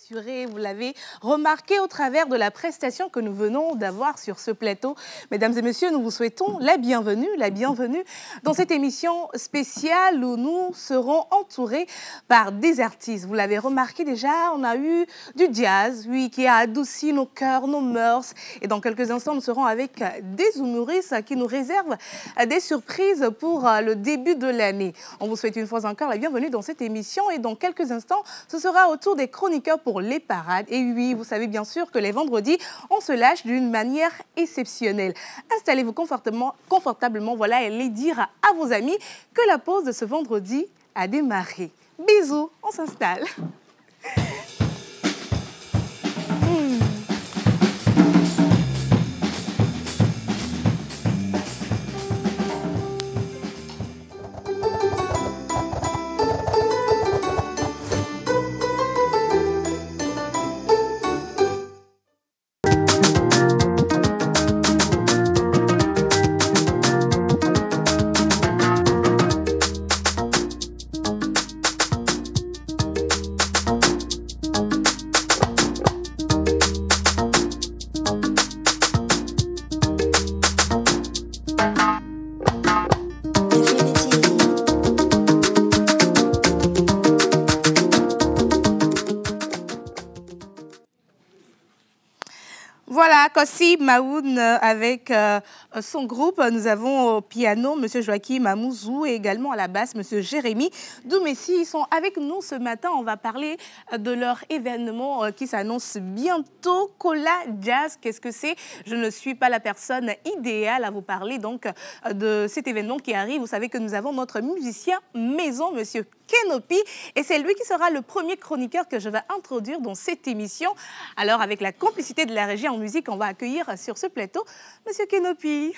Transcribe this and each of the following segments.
assuré, vous l'avez remarqué au travers de la prestation que nous venons d'avoir sur ce plateau. Mesdames et messieurs, nous vous souhaitons la bienvenue dans cette émission spéciale où nous serons entourés par des artistes. Vous l'avez remarqué déjà, on a eu du jazz, oui, qui a adouci nos cœurs, nos mœurs. Et dans quelques instants, nous serons avec des humoristes qui nous réservent des surprises pour le début de l'année. On vous souhaite une fois encore la bienvenue dans cette émission et dans quelques instants, ce sera au tour des chroniqueurs pour les parades. Et oui, vous savez bien sûr que les vendredis, on se lâche d'une manière exceptionnelle. Installez-vous confortablement, voilà, et les dire à vos amis que la pause de ce vendredi a démarré. Bisous, on s'installe. Voilà, Kossi Maoun avec son groupe. Nous avons au piano M. Joachim Amouzou et également à la basse M. Jérémy Doumessi. Ils sont avec nous ce matin. On va parler de leur événement qui s'annonce bientôt. Kola Jazz, qu'est-ce que c'est? Je ne suis pas la personne idéale à vous parler donc de cet événement qui arrive. Vous savez que nous avons notre musicien maison, M. Kenopi, et c'est lui qui sera le premier chroniqueur que je vais introduire dans cette émission. Alors, avec la complicité de la régie en musique, on va accueillir sur ce plateau Monsieur Kenopi.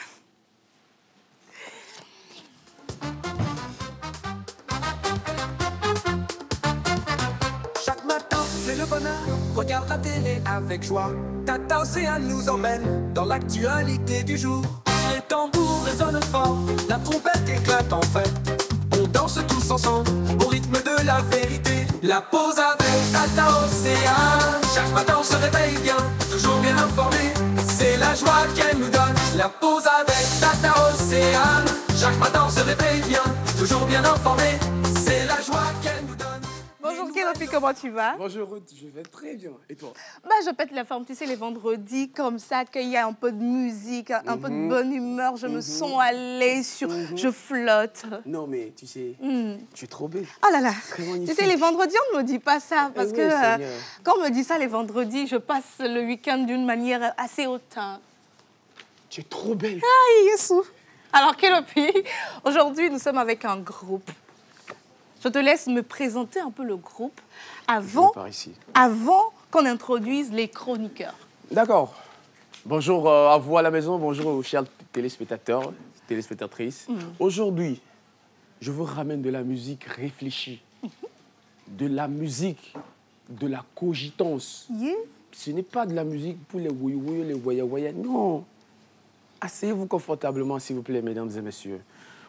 Chaque matin, c'est le bonheur. Regarde la télé avec joie. Tata Océane nous emmène dans l'actualité du jour. Les tambours résonnent fort, la trompette éclate en fête. On danse tous ensemble au rythme de la vérité. La pause avec Tata Océane. Chaque matin on se réveille bien, toujours bien informé. C'est la joie qu'elle nous donne. La pause avec Tata Océane. Chaque matin on se réveille bien, toujours bien informé. C'est la joie qu'elle nous donne. Bonjour Kenopi, comment tu vas? Bonjour Ruth, je vais très bien. Et toi? Je pète la forme, tu sais, les vendredis comme ça, qu'il y a un peu de musique, un peu de bonne humeur, je me sens à l'aise, je flotte. Non mais tu sais, tu es trop belle. Oh là là, tu sais, les vendredis, on ne me dit pas ça, parce que quand on me dit ça les vendredis, je passe le week-end d'une manière assez hautaine. Tu es trop belle. Aïe, Yessou. Alors Kenopi, aujourd'hui, nous sommes avec un groupe. Je te laisse me présenter un peu le groupe avant qu'on introduise les chroniqueurs. D'accord. Bonjour à vous à la maison, bonjour aux chers téléspectateurs, téléspectatrices. Aujourd'hui, je vous ramène de la musique réfléchie, de la musique, de la cogitance. Ce n'est pas de la musique pour les oui-oui, les waya-waya, non. Asseyez-vous confortablement, s'il vous plaît, mesdames et messieurs.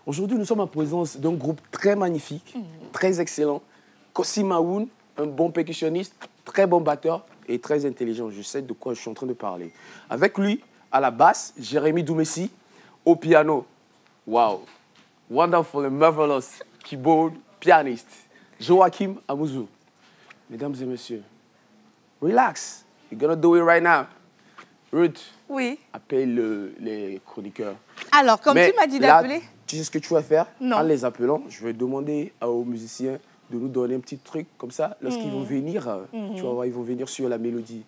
Aujourd'hui, nous sommes en présence d'un groupe très magnifique, très excellent. Kossi Maoun, un bon percussionniste, très bon batteur et très intelligent. Je sais de quoi je suis en train de parler. Avec lui, à la basse, Jérémy Doumessi. Au piano, wow, wonderful and marvelous keyboard pianiste, Joachim Amouzou. Mesdames et messieurs, relax. You're gonna do it right now. Ruth, oui. Appelle les chroniqueurs. Alors, comme tu m'as dit d'appeler... Tu sais ce que tu vas faire? Non. En les appelant, je vais demander aux musiciens de nous donner un petit truc comme ça. Lorsqu'ils vont venir, tu vas voir, ils vont venir sur la mélodie.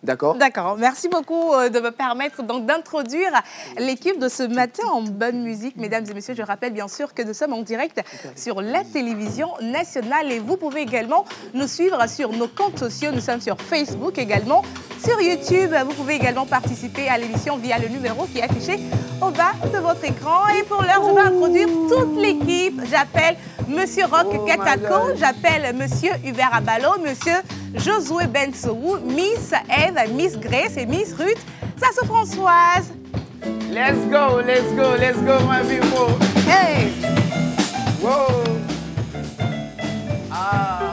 D'accord? D'accord. Merci beaucoup de me permettre donc d'introduire l'équipe de ce matin en bonne musique. Mesdames et messieurs, je rappelle bien sûr que nous sommes en direct sur la télévision nationale et vous pouvez également nous suivre sur nos comptes sociaux. Nous sommes sur Facebook également, sur YouTube. Vous pouvez également participer à l'émission via le numéro qui est affiché au bas de votre écran. Et pour l'heure, je vais introduire toute l'équipe. J'appelle Monsieur Rock Katako, j'appelle Monsieur Hubert Abalo, Monsieur Josué Bensou, Miss Eve, Miss Grace et Miss Ruth, Sasso Françoise. Let's go, my people. Hey! Wow! Ah!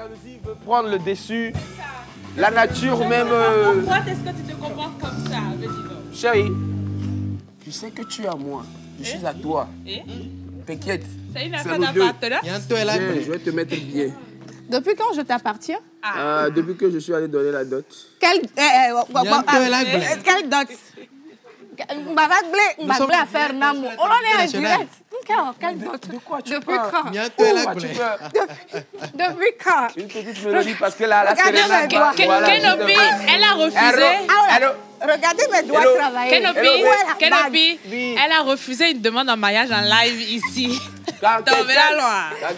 jalousie veut prendre le dessus. La nature même... Pourquoi est-ce que tu te comportes comme ça? Chérie, tu sais que tu es à moi. Je suis à toi. T'inquiète. C'est une affaire d'appartenance. Je vais te mettre bien. Depuis quand je t'appartiens? Depuis que je suis allé donner la dot. Quelle dot? On va à faire Namo. On en est en direct. Quelle dot? De quoi tu Depuis parles? quand? Depuis quand? Une petite mélodie parce que là, c'est les Regardez mes doigts. Kenobi, elle a refusé. Regardez mes doigts travailler. Kenobi, elle a refusé une demande en mariage en live ici. Quand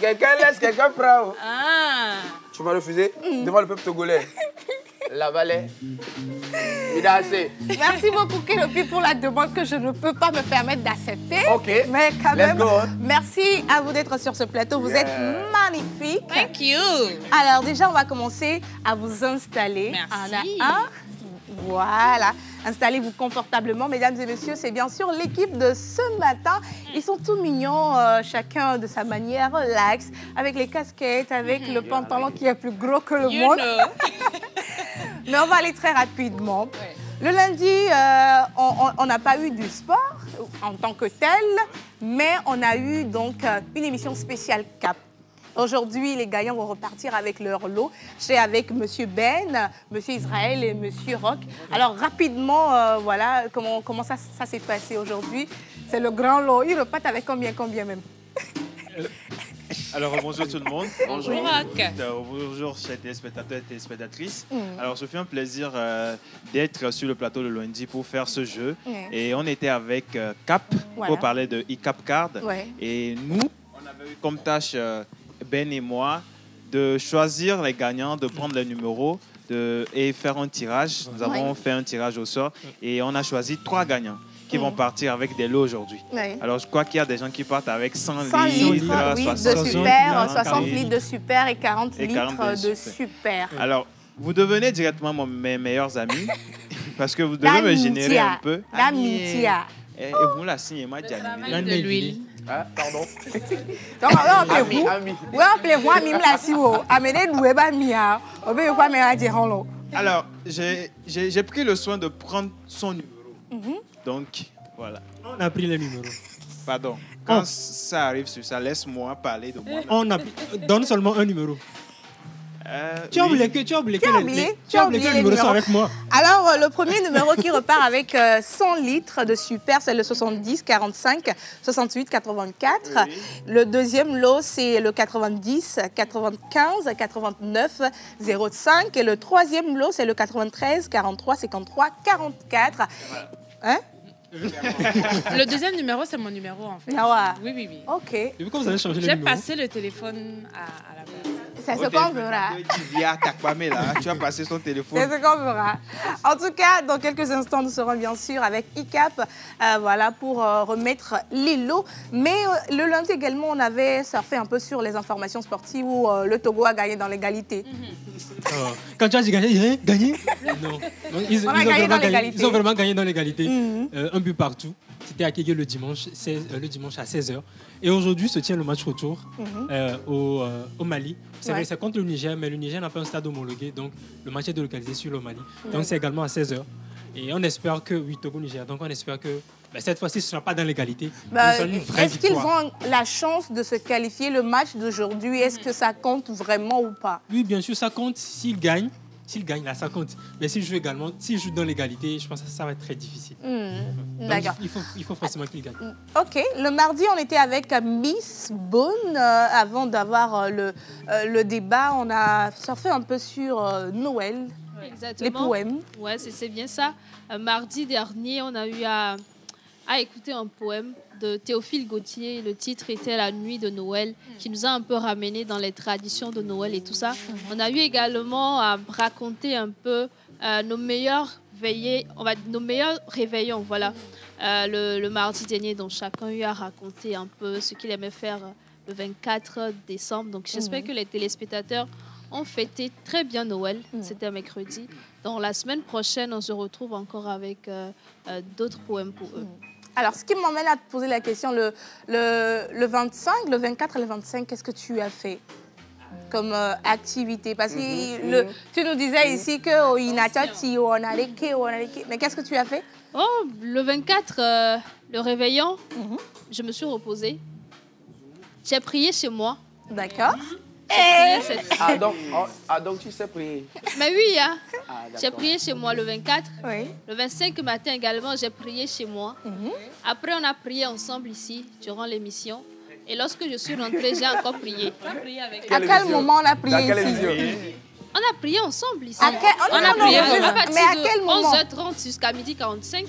quelqu'un laisse, quelqu'un prend. Tu m'as refusé devant le peuple togolais. La Valais. Merci beaucoup, Kenobi, pour la demande que je ne peux pas me permettre d'accepter. OK. Mais quand même, Let's go. merci à vous d'être sur ce plateau. Vous êtes magnifiques. Thank you. Alors déjà, on va commencer à vous installer. Merci. Voilà. Installez-vous confortablement, mesdames et messieurs. C'est bien sûr l'équipe de ce matin. Ils sont tout mignons, chacun de sa manière, relax, avec les casquettes, avec le pantalon qui est plus gros que le monde. Mais on va aller très rapidement. Ouais. Le lundi, on n'a pas eu du sport en tant que tel, mais on a eu donc une émission spéciale CAP. Aujourd'hui, les gagnants vont repartir avec leur lot. C'est avec M. Ben, M. Israël et M. Rock. Alors, rapidement, voilà comment ça s'est passé aujourd'hui. C'est le grand lot. Ils repartent avec combien même? Alors, bonjour tout le monde. Bonjour, Rock. Bonjour, chers téléspectateurs et téléspectatrices. Alors, ce fut un plaisir d'être sur le plateau de lundi pour faire ce jeu. Et on était avec Cap pour parler de e-Cap Card. Et nous, on avait eu comme tâche, Ben et moi, de choisir les gagnants, de prendre les numéros et faire un tirage. Nous avons fait un tirage au sort et on a choisi 3 gagnants qui vont partir avec des lots aujourd'hui. Alors, je crois qu'il y a des gens qui partent avec 100 litres, oui, 60 de super, 60 litres de super et 40 litres de super. Alors, vous devenez directement mes meilleurs amis parce que vous devez me générer un peu. Et vous la signez, moi, de l'huile. Ah, pardon. Donc, alors, appelez-vous Ami Mlasiwo. Amenez Doueba Mia. Alors, j'ai pris le soin de prendre son numéro. Donc, voilà. On a pris le numéro. Pardon. Quand ça arrive sur ça, laisse-moi parler de moi. Donne seulement un numéro. Tu as oublié que les numéros sont avec moi. Alors, le premier numéro qui repart avec 100 litres de super, c'est le 70 45 68 84. Oui. Le deuxième lot, c'est le 90 95 89 05. Et le troisième lot, c'est le 93 43 53 44. Hein? Le deuxième numéro, c'est mon numéro, en fait. Ah ouais. Oui. OK. Et pourquoi vous avez changé le numéro? J'ai passé le téléphone à la base. C'est ce qu'on verra. Tu as passé son téléphone. C'est ce qu'on verra. En tout cas, dans quelques instants, nous serons bien sûr avec e-Cap voilà, pour remettre les lots. Mais le lundi également, on avait surfé un peu sur les informations sportives où le Togo a gagné dans l'égalité. Quand tu as dit gagner, non. Ils ont vraiment gagné dans l'égalité. Un but partout. C'était à Kégué le dimanche à 16h. Et aujourd'hui se tient le match retour au Mali. C'est vrai, c'est contre le Niger, mais le Niger n'a pas un stade homologué, donc le match est délocalisé sur le Mali. Donc c'est également à 16h. Et on espère que, Togo-Niger, donc on espère que cette fois-ci, ce ne sera pas dans l'égalité. Est-ce qu'ils ont la chance de se qualifier le match d'aujourd'hui? Est-ce que ça compte vraiment ou pas? Oui, bien sûr, ça compte s'ils gagnent. S'il gagne, là, ça compte. Mais s'il joue dans l'égalité, je pense que ça va être très difficile. D'accord. Il faut forcément qu'il gagne. OK. Le mardi, on était avec Miss Bone. Avant d'avoir le débat, on a surfé un peu sur Noël. Exactement. Les poèmes. Ouais, c'est bien ça. Mardi dernier, on a eu à écouter un poème de Théophile Gautier. Le titre était La nuit de Noël, qui nous a un peu ramené dans les traditions de Noël et tout ça. On a eu également à raconter un peu nos meilleurs réveillons, voilà. Le mardi dernier, donc chacun a eu à raconter un peu ce qu'il aimait faire le 24 décembre. Donc j'espère que les téléspectateurs ont fêté très bien Noël. C'était mercredi. Donc la semaine prochaine, on se retrouve encore avec d'autres poèmes pour eux. Alors, ce qui m'emmène à te poser la question, le 25, le 24 et le 25, qu'est-ce que tu as fait? comme activité? Parce que tu nous disais ici que mais qu'est-ce que tu as fait? Oh, le 24, le réveillon, je me suis reposée. J'ai prié chez moi. D'accord. Donc tu sais prier. Mais oui, hein. J'ai prié chez moi le 24. Oui. Le 25 matin également, j'ai prié chez moi. Après, on a prié ensemble ici, durant l'émission. Et lorsque je suis rentrée, j'ai encore prié. À quel moment on a prié ici? On a prié ensemble ici. On a prié à partir mais à quel de moment? 11h30 jusqu'à 12h45.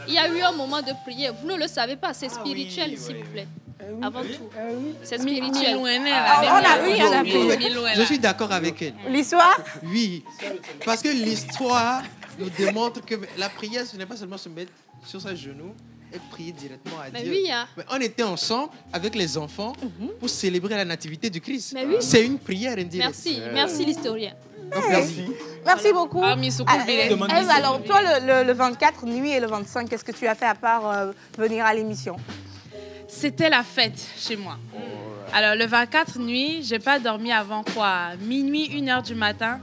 Il y a eu un moment de prière. Vous ne le savez pas, c'est spirituel, s'il vous plaît. Avant tout. C'est spirituel. Je suis d'accord avec elle. L'histoire? Oui. Parce que l'histoire nous démontre que la prière, ce n'est pas seulement se mettre sur ses genoux et prier directement à Dieu. Oui, hein. Mais on était ensemble avec les enfants pour célébrer la nativité du Christ. Mais oui. C'est une prière indirecte. Merci l'historien. Merci beaucoup. Alors, toi, le 24 nuit et le 25, qu'est-ce que tu as fait à part venir à l'émission? C'était la fête chez moi. Alors, le 24 nuit, j'ai pas dormi avant quoi? Minuit, 1h du matin.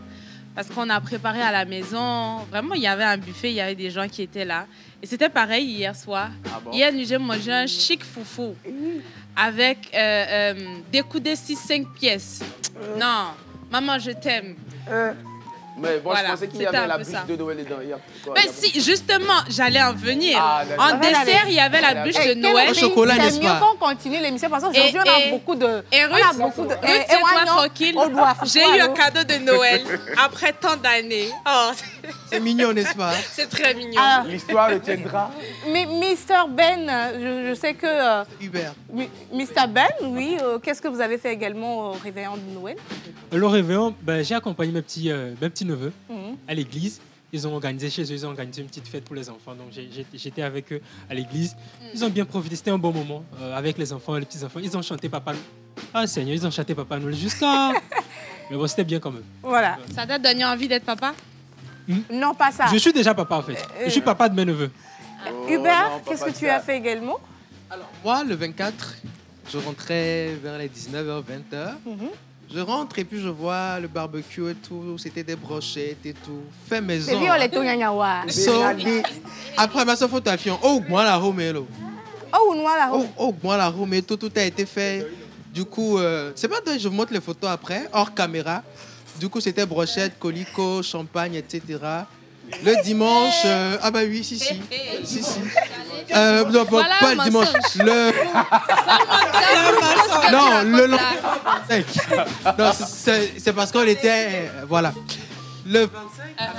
Parce qu'on a préparé à la maison. Vraiment, il y avait un buffet, il y avait des gens qui étaient là. Et c'était pareil hier soir. Hier nuit, j'ai mangé un chic foufou avec des coudées 6-5 pièces. Non, maman, je t'aime. Mais bon, voilà, je pensais qu'il y avait la bûche de Noël dedans. Mais si, justement, j'allais en venir. En dessert, il y avait la bûche de Noël. Au chocolat, n'est-ce pas? C'est mieux qu'on continue l'émission parce qu'aujourd'hui, on a beaucoup de... Et Ruth, tiens-toi tranquille. J'ai eu un cadeau de Noël après tant d'années. Oh. C'est mignon, n'est-ce pas? C'est très mignon. L'histoire retiendra. Mais Mr. Ben, je sais que... Hubert. Mr. Ben, oui. Qu'est-ce que vous avez fait également au réveillon de Noël? Le réveillon, j'ai accompagné mes petits neveux à l'église. Ils ont organisé chez eux, ils ont organisé une petite fête pour les enfants. Donc j'étais avec eux à l'église. Ils ont bien profité, c'était un bon moment avec les enfants et les petits-enfants. Ils ont chanté Papa Noël. Ah Seigneur, ils ont chanté Papa Noël jusqu'à... Mais bon, c'était bien quand même. Voilà. Ça t'a donné envie d'être papa? Non, pas ça. Je suis déjà papa en fait. Je suis papa de mes neveux. Hubert, qu'est-ce que tu as fait également? Alors, moi, le 24, je rentrais vers les 19h, 20h. Je rentre et puis je vois le barbecue et tout. C'était des brochettes et tout. Fait maison. Après, ma soeur photographion. Oh, moi la romelo. Oh, moi la romelo. Tout a été fait. Du coup, c'est pas que je vous montre les photos après, hors caméra. Du coup, c'était brochettes, colico, champagne, etc. Le dimanche, ah bah oui, si. Non, voilà pas le dimanche. Non, c'est parce qu'on était, voilà. Le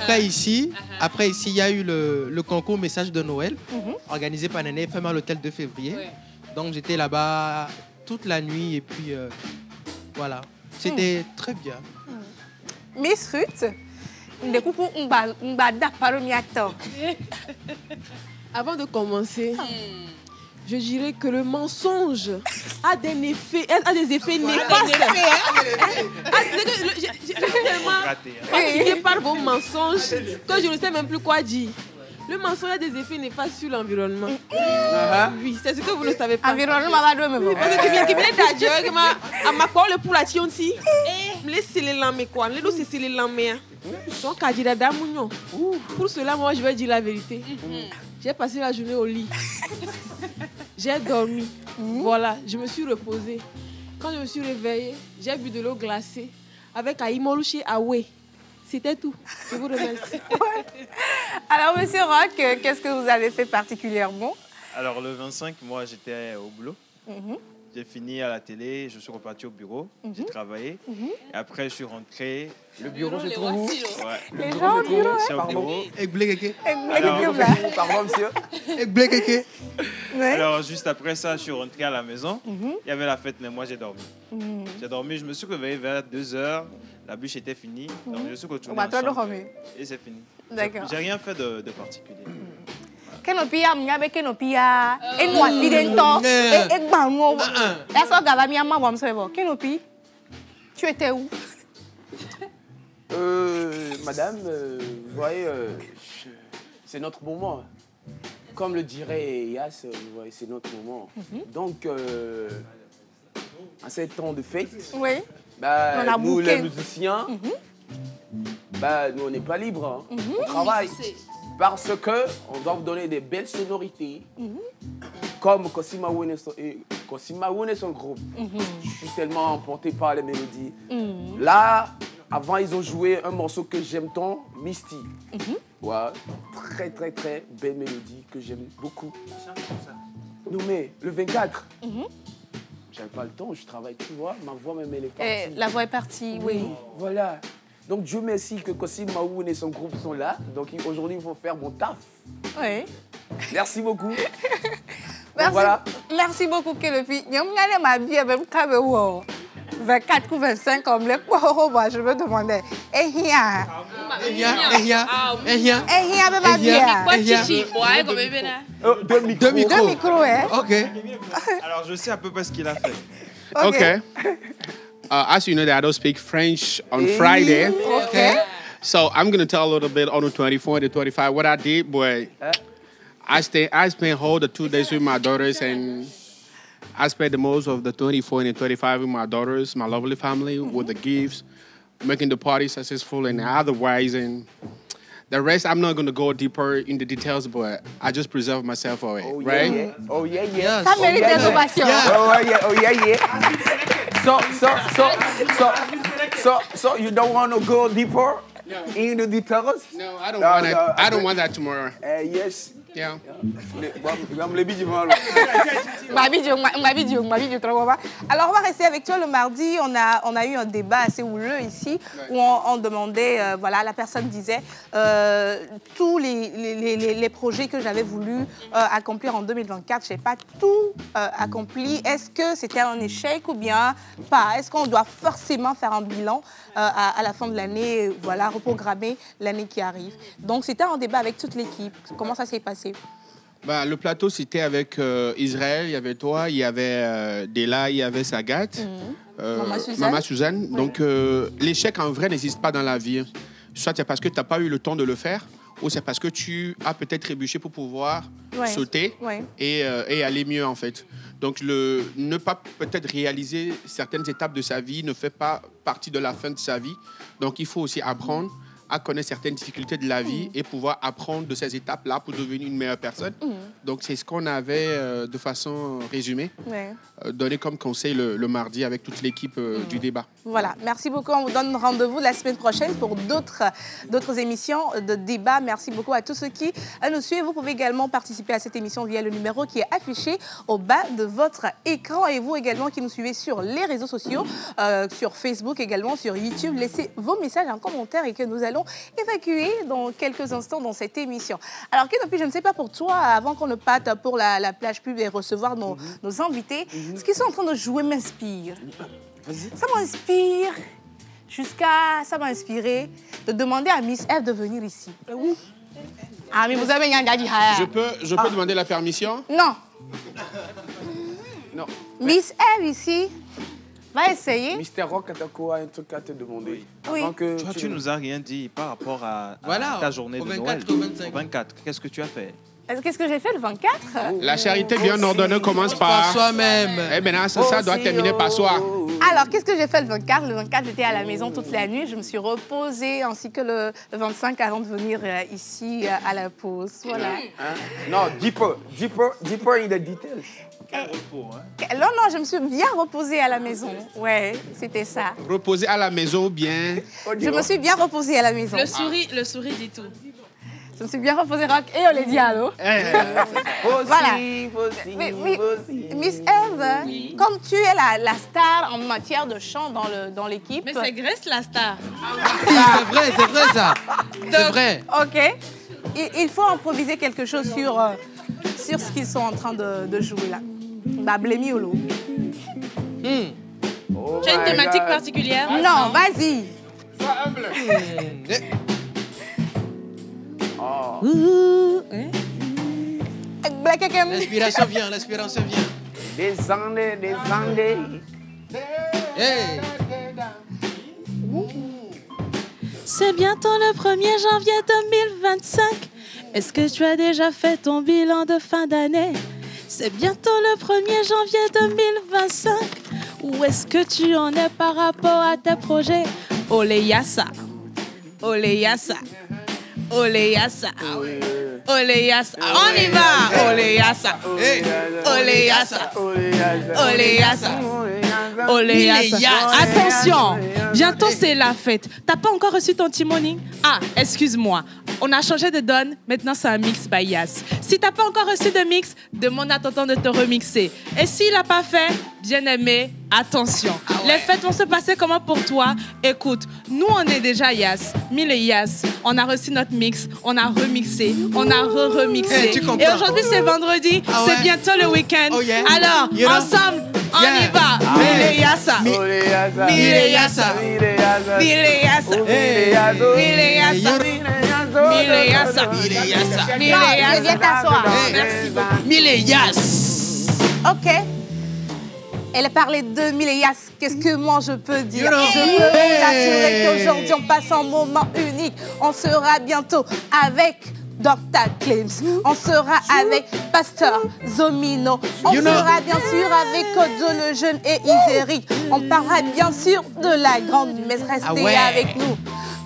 25, après ici, il y a eu le concours Message de Noël, organisé par Néné, fait à l'hôtel de février. Donc j'étais là-bas toute la nuit et puis voilà, c'était très bien. Miss Ruth, avant de commencer, je dirais que le mensonge a des effets néfastes. Je suis tellement fatiguée par vos mensonges que je ne sais même plus quoi dire. Le mensonge a des effets néfastes sur l'environnement. Oui, c'est ce que vous ne savez pas. Environnement, parce que pour cela, moi, je vais dire la vérité. J'ai passé la journée au lit. J'ai dormi. Voilà, je me suis reposée. Quand je me suis réveillée, j'ai bu de l'eau glacée avec Aïmoluchi Awe. C'était tout. Je vous remercie. Alors, Monsieur Roch, qu'est-ce que vous avez fait particulièrement? Alors, le 25, moi, j'étais au boulot. J'ai fini à la télé, je suis reparti au bureau, j'ai travaillé. Et après, je suis rentré. Le bureau, c'est trop où? Les gens au bureau. C'est au bureau. Pardon, monsieur. Alors, juste après ça, je suis rentré à la maison. Il y avait la fête, mais moi, j'ai dormi. J'ai dormi, je me suis réveillé vers 2h. La bûche était finie. Donc, je suis retourné en chambre. Et c'est fini. D'accord. J'ai rien fait de particulier. Kenopia, mnyabe kenopia, enwa fidento, egbanwo. Eso gaba mi ama wam sebo. Kenopi, tu étais où? Madame, vous voyez, c'est notre moment. Comme le dirait Yas, vous voyez, c'est notre moment. Donc, à ces temps de fête, Bah, nous, les musiciens, bah, nous, on n'est pas libres. Hein. On travaille. Parce qu'on doit vous donner des belles sonorités. Comme Kosima Wune et son groupe. Je suis tellement emporté par les mélodies. Là, avant, ils ont joué un morceau que j'aime tant, Misty. Ouais, très, très, très belle mélodie que j'aime beaucoup. Non, mais le 24, j'avais pas le temps, je travaille, tu vois, ma voix même, elle est partie. La voix est partie, oui. Voilà. Donc, Dieu merci que Kosima Wune et son groupe sont là. Donc, aujourd'hui, ils vont faire mon taf. Oui. Merci beaucoup. Merci, voilà. Merci beaucoup, Kelopi. Je vais ma vie avec 24 ou 25 comme les poireaux, je me demandais. Deux micros. Ok. Alors, je sais à peu près ce qu'il a fait. Okay. As you know, that I don't speak French on Friday. Okay. So I'm going to tell a little bit on the 24 and the 25 what I did, but I spent all the 2 days with my daughters, and I spent the most of the 24 and the 25 with my daughters, my lovely family, with the gifts, making the party successful and otherwise. And the rest, I'm not going to go deeper in the details, but I just preserve myself for it, right? Yeah. Oh, yeah, yeah. Ça mérite des ovations. So you don't want to go deeper in the details? No, I don't want that. I don't want that tomorrow. Yes. Yeah. Alors, on va rester avec toi le mardi. On a eu un débat assez houleux ici où on demandait, voilà, la personne disait tous les projets que j'avais voulu accomplir en 2024, je n'ai pas tout accompli. Est-ce que c'était un échec ou bien pas? Est-ce qu'on doit forcément faire un bilan à la fin de l'année, voilà, reprogrammer l'année qui arrive? Donc, c'était un débat avec toute l'équipe. Comment ça s'est passé? Bah, le plateau, c'était avec Israël, il y avait toi, il y avait Dela, il y avait Sagat, Maman Suzanne. Donc, l'échec, en vrai, n'existe pas dans la vie. Soit c'est parce que tu n'as pas eu le temps de le faire, ou c'est parce que tu as peut-être trébuché pour pouvoir sauter et aller mieux, en fait. Donc, ne pas peut-être réaliser certaines étapes de sa vie ne fait pas partie de la fin de sa vie. Donc, il faut aussi apprendre à connaître certaines difficultés de la vie et pouvoir apprendre de ces étapes-là pour devenir une meilleure personne. Donc, c'est ce qu'on avait, de façon résumée, donné comme conseil le mardi avec toute l'équipe du débat. Voilà, merci beaucoup. On vous donne rendez-vous la semaine prochaine pour d'autres émissions de débat. Merci beaucoup à tous ceux qui nous suivent. Vous pouvez également participer à cette émission via le numéro qui est affiché au bas de votre écran. Et vous également qui nous suivez sur les réseaux sociaux, sur Facebook également, sur YouTube, laissez vos messages en commentaire et que nous allons évacuer dans quelques instants dans cette émission. Alors, Kelopi, je ne sais pas pour toi, avant qu'on ne parte pour la plage pub et recevoir nos invités, ce qu'ils sont en train de jouer m'inspire. Ça m'inspire ça m'a inspiré de demander à Miss F de venir ici. Ah, mais vous avez un gars. Je peux demander la permission? Non. Non. Miss F ici va essayer. Mister Rock a un truc à te demander. Oui. Avant que Tu nous as rien dit par rapport à ta journée de 24, Noël. au 25. Au 24, qu'est-ce que tu as fait? Qu'est-ce que j'ai fait le 24? La charité bien ordonnée commence par soi-même. Et maintenant, ça doit terminer par soi. Alors, qu'est-ce que j'ai fait le 24? Le 24, j'étais à la maison toute la nuit. Je me suis reposée, ainsi que le 25 avant de venir ici à la pause. Voilà. Non, deeper in the details. Non, je me suis bien reposée à la maison. Ouais, c'était ça. Reposer à la maison bien. Je me suis bien reposée à la maison. Le souris dit tout. Je me suis bien reposée, Rock, et on les dit allô. Voilà. Miss Eve, comme tu es la star en matière de chant dans l'équipe. Mais c'est Grace la star. C'est vrai ça. C'est vrai. OK. Il faut improviser quelque chose sur ce qu'ils sont en train de jouer là. Bah, Blémiolo. Tu as une thématique particulière? Non, vas-y. Sois humble. L'inspiration vient. Des années. Hey. C'est bientôt le 1er janvier 2025. Est-ce que tu as déjà fait ton bilan de fin d'année? C'est bientôt le 1er janvier 2025. Où est-ce que tu en es par rapport à tes projets? Olé yassa, olé yassa, olé yassa, olé yassa. On y va! Olé yassa, olé yassa, olé yassa, olé yassa. Attention, bientôt c'est la fête. T'as pas encore reçu ton timoning? Ah, excuse-moi. On a changé de donne, maintenant c'est un mix by Yass. Si t'as pas encore reçu de mix, demande à tonton de te remixer. Et s'il l'a pas fait, bien aimé, attention. Les fêtes vont se passer comment pour toi? Écoute, nous on est déjà Yass, 1000 et Yass. On a reçu notre mix, on a remixé, on a re-remixé. Et aujourd'hui c'est vendredi, c'est bientôt le week-end. Alors, ensemble, on y va. 1000 et Yassa. 1000 et Yassa. 1000 et Yassa. 1000 et Yassa. Viens t'asseoir. Merci beaucoup. Miléas. Ok. Elle a parlé de Miléas. Qu'est-ce que moi je peux dire? Je peux vous assurer qu'aujourd'hui on passe un moment unique. On sera bientôt avec Dr. Clems. On sera avec Pasteur Zomino. On sera bien sûr avec Kodo le Jeune et Iséric. On parlera bien sûr de la grande maîtresse avec nous.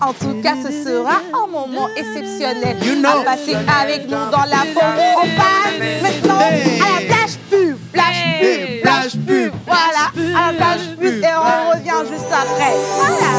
En tout cas, ce sera un moment exceptionnel à passer avec nous dans la pause. On passe maintenant à la plage pub. Plage pub, plage pub. Voilà, à la plage pub. Et on revient juste après. Voilà.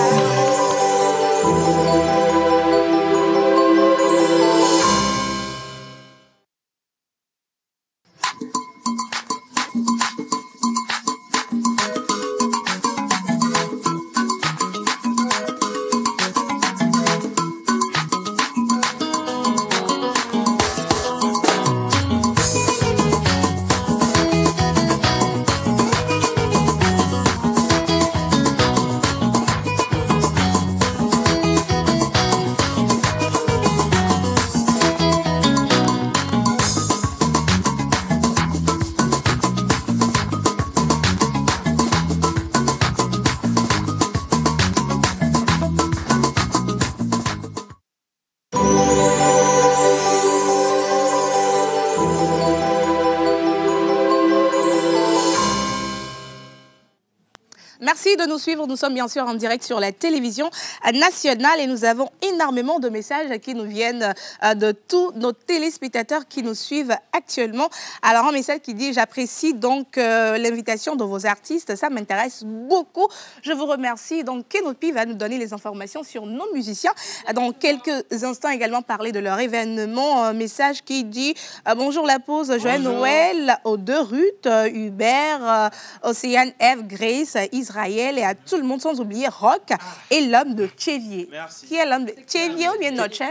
Merci de nous suivre. Nous sommes bien sûr en direct sur la télévision nationale et nous avons énormément de messages qui nous viennent de tous nos téléspectateurs qui nous suivent actuellement. Alors, un message qui dit « J'apprécie donc l'invitation de vos artistes. Ça m'intéresse beaucoup. Je vous remercie. » Donc, Kenopi va nous donner les informations sur nos musiciens. Dans quelques instants, également parler de leur événement. Un message qui dit « Bonjour la pause. Joël Noël aux deux Ruth, Hubert, Océane, Eve, Grace, Israël et à tout le monde, sans oublier Rock et l'homme de Tchévier. Merci. Qui est l'homme de Tchévier ou bien Noche?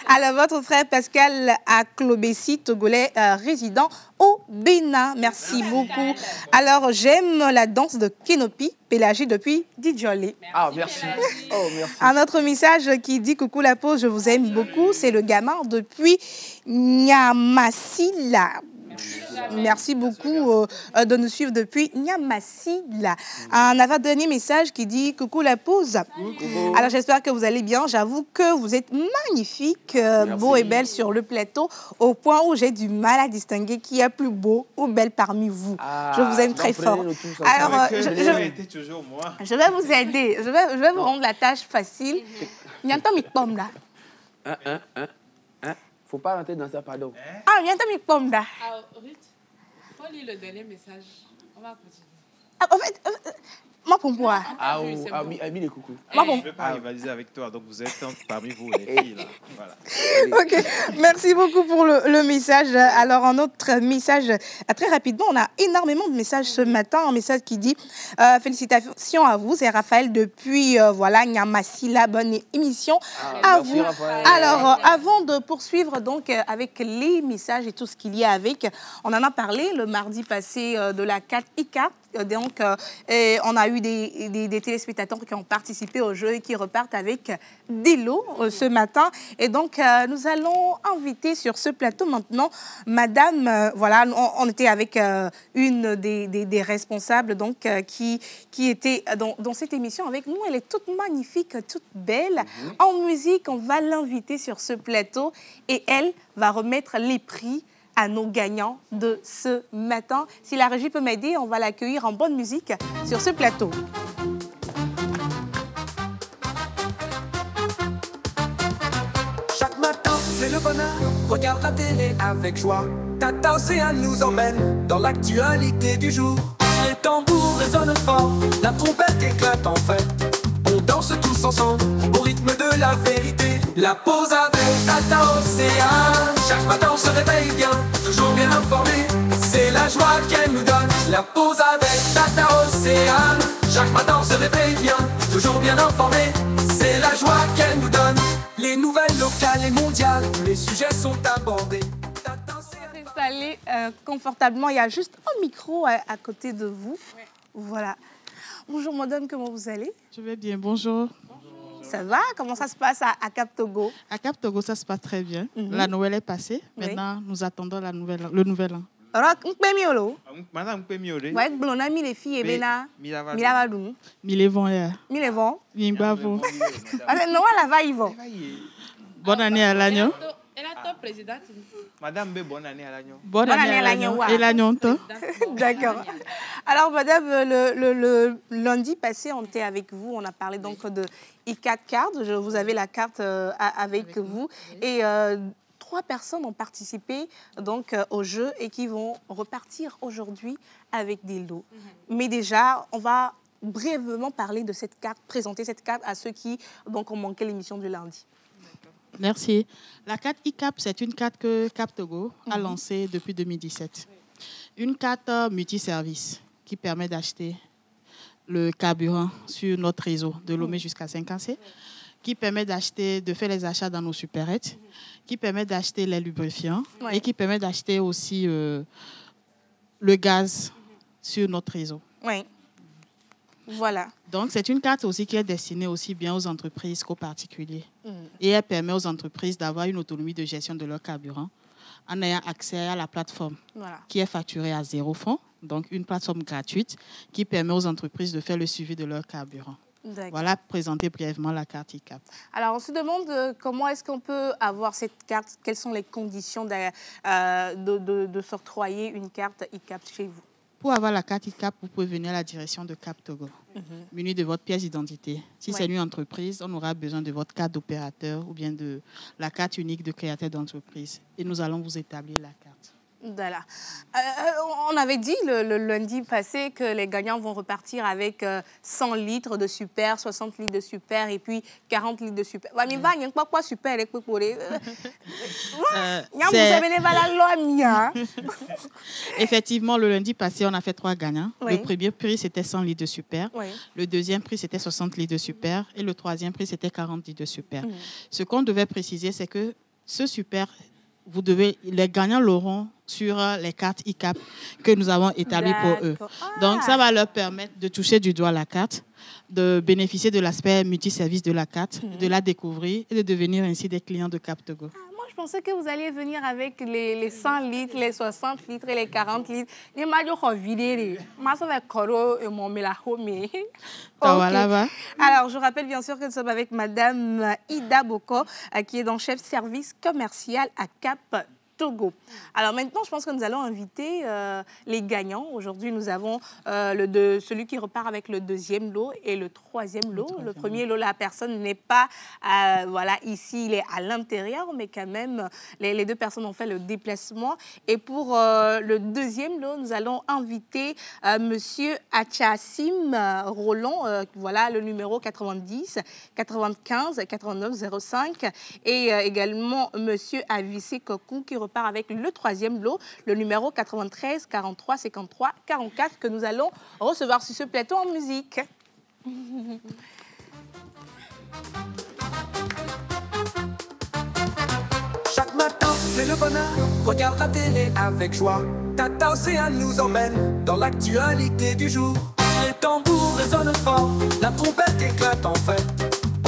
Alors, votre frère Pascal Aklobessi, Togolais résident au Bénin. Merci beaucoup. Alors, j'aime la danse de Kenopi, Pélagie depuis Didjolé. Ah, merci. Oh, merci. Un autre message qui dit « Coucou la pause, je vous aime beaucoup. C'est le gamin depuis Nyamasila. » Merci beaucoup de nous suivre depuis Nyamasila. Un avant-dernier message qui dit « Coucou la pause. » Alors j'espère que vous allez bien. J'avoue que vous êtes magnifique, beau et belle sur le plateau, au point où j'ai du mal à distinguer qui est plus beau ou belle parmi vous. Je vous aime très fort. Alors je vais vous aider. Je vais vous rendre la tâche facile. Nyanta mi pomme là. Faut pas rentrer dans ça, pardon. Ah, nyanta mi pomme là. Ruth, faut lire le dernier message. On va continuer. En fait, moi pour moi. Ah, Ami les coucous. Je ne vais pas rivaliser avec toi, donc vous êtes parmi vous, les filles. Là. Voilà. Ok, merci beaucoup pour le message. Alors, un autre message, très rapidement, on a énormément de messages ce matin. Un message qui dit félicitations à vous, c'est Raphaël depuis voilà, Nyamasila, bonne émission à merci, vous. Raphaël. Alors, avant de poursuivre donc avec les messages et tout ce qu'il y a avec, on en a parlé le mardi passé de la 4 ICA. Donc, on a eu des téléspectateurs qui ont participé au jeu et qui repartent avec des lots ce matin. Et donc, nous allons inviter sur ce plateau maintenant Madame, voilà, on était avec une des responsables donc, qui était dans cette émission avec nous. Elle est toute magnifique, toute belle. En musique, on va l'inviter sur ce plateau et elle va remettre les prix à nos gagnants de ce matin. Si la régie peut m'aider, on va l'accueillir en bonne musique sur ce plateau. Chaque matin, c'est le bonheur. Regarde la télé avec joie. Tata Océane nous emmène dans l'actualité du jour. Les tambours résonnent fort, la trompette éclate en fête. On danse tous ensemble au rythme de la vérité. La pause avec Tata Océane. Chaque matin on se réveille bien, toujours bien informé. C'est la joie qu'elle nous donne. La pause avec Tata Océane. Chaque matin on se réveille bien, toujours bien informé. C'est la joie qu'elle nous donne. Les nouvelles locales et mondiales, les sujets sont abordés. Installez confortablement. Il y a juste un micro à côté de vous. Ouais. Voilà. Bonjour madame, comment vous allez? Je vais bien, bonjour. Ça va? Comment ça se passe à Cap Togo? À Cap Togo, ça se passe très bien. La Noël est passée. Maintenant, nous attendons le nouvel an. Madame Pemiole. Ouais, blona mi les filles et bena. Milavadou. Milevon ya. Milevon. Mimbavo. Noël la va Yvon. Bonne année à l'agneau. Elle a top présidente. Madame B, bonne année à l'agneau. Bonne année à l'agneau. Et l'agneau, toi? D'accord. Alors, madame, le lundi passé, on était avec vous. On a parlé donc de ICAP Card. Vous avez la carte avec vous. Et 3 personnes ont participé donc, au jeu et qui vont repartir aujourd'hui avec des lots. Mais déjà, on va brièvement parler de cette carte, présenter cette carte à ceux qui donc, ont manqué l'émission du lundi. Merci. La carte ICAP, c'est une carte que Cap Togo a lancée depuis 2017. Une carte multiservice qui permet d'acheter le carburant sur notre réseau de Lomé jusqu'à Saint-Cancé, qui permet de faire les achats dans nos supérettes, qui permet d'acheter les lubrifiants et qui permet d'acheter aussi le gaz sur notre réseau. Oui. Voilà. Donc, c'est une carte aussi qui est destinée aussi bien aux entreprises qu'aux particuliers. Et elle permet aux entreprises d'avoir une autonomie de gestion de leur carburant en ayant accès à la plateforme qui est facturée à 0 francs. Donc, une plateforme gratuite qui permet aux entreprises de faire le suivi de leur carburant. Voilà, présenter brièvement la carte ICAP. Alors, on se demande comment est-ce qu'on peut avoir cette carte, quelles sont les conditions de s'octroyer une carte ICAP chez vous? Pour avoir la carte ICAP, vous pouvez venir à la direction de Cap Togo, muni de votre pièce d'identité. Si c'est une entreprise, on aura besoin de votre carte d'opérateur ou bien de la carte unique de créateur d'entreprise. Et nous allons vous établir la carte. Voilà. On avait dit le lundi passé que les gagnants vont repartir avec 100 litres de super, 60 litres de super et puis 40 litres de super. Effectivement, le lundi passé, on a fait 3 gagnants. Le premier prix, c'était 100 litres de super. Le deuxième prix, c'était 60 litres de super. Et le troisième prix, c'était 40 litres de super. Ce qu'on devait préciser, c'est que ce super, les gagnants l'auront sur les cartes ICAP que nous avons établies pour eux. Donc, ça va leur permettre de toucher du doigt la carte, de bénéficier de l'aspect multiservice de la carte, de la découvrir et de devenir ainsi des clients de Cap Togo. Moi, je pensais que vous alliez venir avec les 100 litres, les 60 litres et les 40 litres. Alors, je rappelle bien sûr que nous sommes avec Madame Ida Boko, qui est donc chef service commercial à Cap Togo. Alors maintenant, je pense que nous allons inviter les gagnants. Aujourd'hui, nous avons celui qui repart avec le deuxième lot et le troisième lot. Le premier lot, la personne n'est pas ici, il est à l'intérieur, mais quand même, les 2 personnes ont fait le déplacement. Et pour le deuxième lot, nous allons inviter Monsieur Achassim Roland, voilà le numéro 90 95 89 05, et également Monsieur Avissé Kokou qui repart avec le troisième lot, le numéro 93 43 53 44, que nous allons recevoir sur ce plateau en musique. Chaque matin, c'est le bonheur. Regarde la télé avec joie. Tata Océane nous emmène dans l'actualité du jour. Les tambours résonnent fort, la trompette éclate en fête.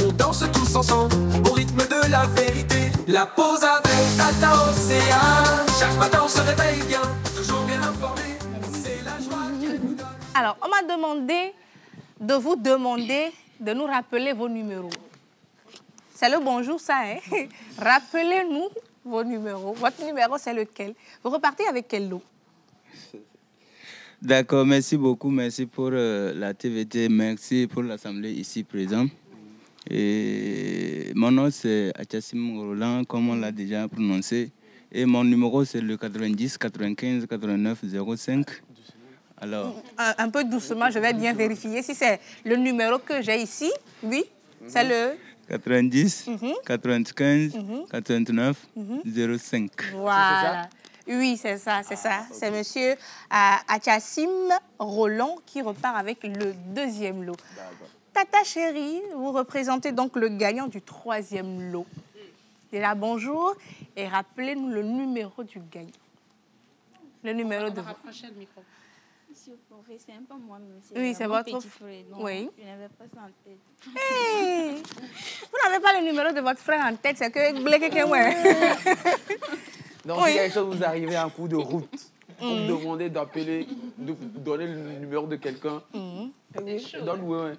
On danse tous ensemble au rythme de la vérité. La pause avec Tata Océane. Chaque matin on se réveille bien, toujours bien informé. C'est la joie qu'elle nous donne. Alors, on m'a demandé de vous demander de nous rappeler vos numéros. C'est le bonjour ça, hein? Rappelez-nous vos numéros. Votre numéro, c'est lequel? Vous repartez avec quel lot? D'accord, merci beaucoup. Merci pour la TVT. Merci pour l'Assemblée ici présente. Et mon nom, c'est Achassim Roland, comme on l'a déjà prononcé. Et mon numéro, c'est le 90 95 89 05. Alors... Un peu doucement, je vais bien vérifier si c'est le numéro que j'ai ici. Oui, c'est le... 90 95 89 05. Voilà. Oui, c'est ça, c'est ça. C'est monsieur Achassim Roland qui repart avec le deuxième lot. Tata chérie, vous représentez donc le gagnant du troisième lot. Déjà, bonjour et rappelez-nous le numéro du gagnant. Le numéro de... Rapprochez le micro. C'est un peu moi, monsieur. Oui, c'est votre frère. Oui. Je n'avais pas ça en tête. Hey, vous n'avez pas le numéro de votre frère en tête, c'est que vous quelqu'un. Donc, si quelque chose vous arrivez en cours de route, vous demandez d'appeler, de donner le numéro de quelqu'un. Donne-le.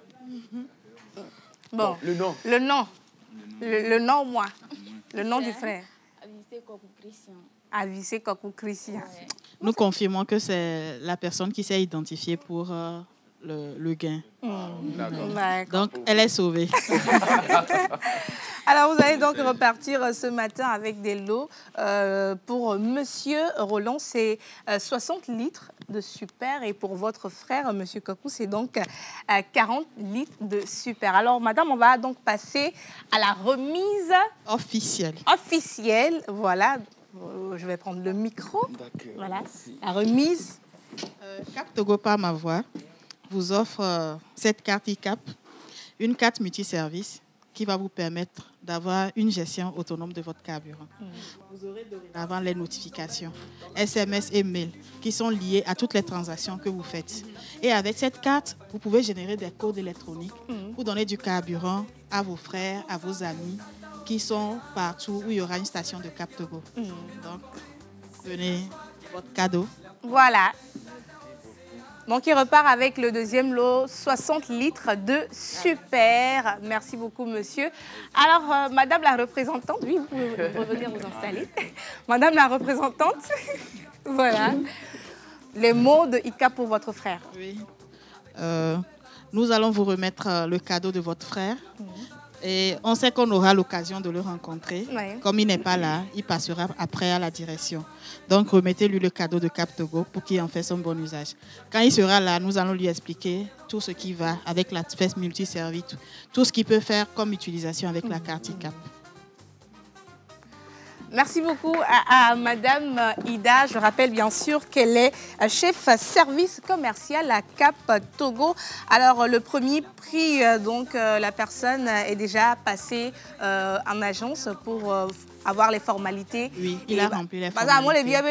Bon, le nom. Le nom. Le nom, moi. Le nom du frère. Avissé Kokou Christian. Avissé Kokou Christian. Nous confirmons que c'est la personne qui s'est identifiée pour le gain. Donc, elle est sauvée. Alors, vous allez donc repartir ce matin avec des lots. Pour Monsieur Roland, c'est 60 litres de super. Et pour votre frère, Monsieur Kokou, c'est donc 40 litres de super. Alors, madame, on va donc passer à la remise officielle. Officielle, voilà. Je vais prendre le micro. Voilà, la remise. Cap Togo par ma voix vous offre cette carte ICAP, une carte multiservice qui va vous permettre d'avoir une gestion autonome de votre carburant. Vous aurez dorénavant les notifications, SMS et mails qui sont liés à toutes les transactions que vous faites. Et avec cette carte, vous pouvez générer des codes électroniques pour donner du carburant à vos frères, à vos amis qui sont partout où il y aura une station de Cap Togo. Donc, tenez votre cadeau. Voilà. Donc, il repart avec le deuxième lot, 60 litres de super. Merci beaucoup, monsieur. Alors, madame la représentante, oui, vous pouvez revenir vous installer. Madame la représentante, voilà. Les mots de ICAP pour votre frère. Oui. Nous allons vous remettre le cadeau de votre frère. Et on sait qu'on aura l'occasion de le rencontrer. Oui. Comme il n'est pas là, il passera après à la direction. Donc, remettez-lui le cadeau de Cap Togo pour qu'il en fasse un bon usage. Quand il sera là, nous allons lui expliquer tout ce qui va avec la fesse multiservice, tout ce qu'il peut faire comme utilisation avec la carte ICAP. Merci beaucoup à Madame Ida. Je rappelle bien sûr qu'elle est chef service commercial à Cap Togo. Alors, le premier prix, donc, la personne est déjà passée en agence pour avoir les formalités. Oui, il a rempli les formalités.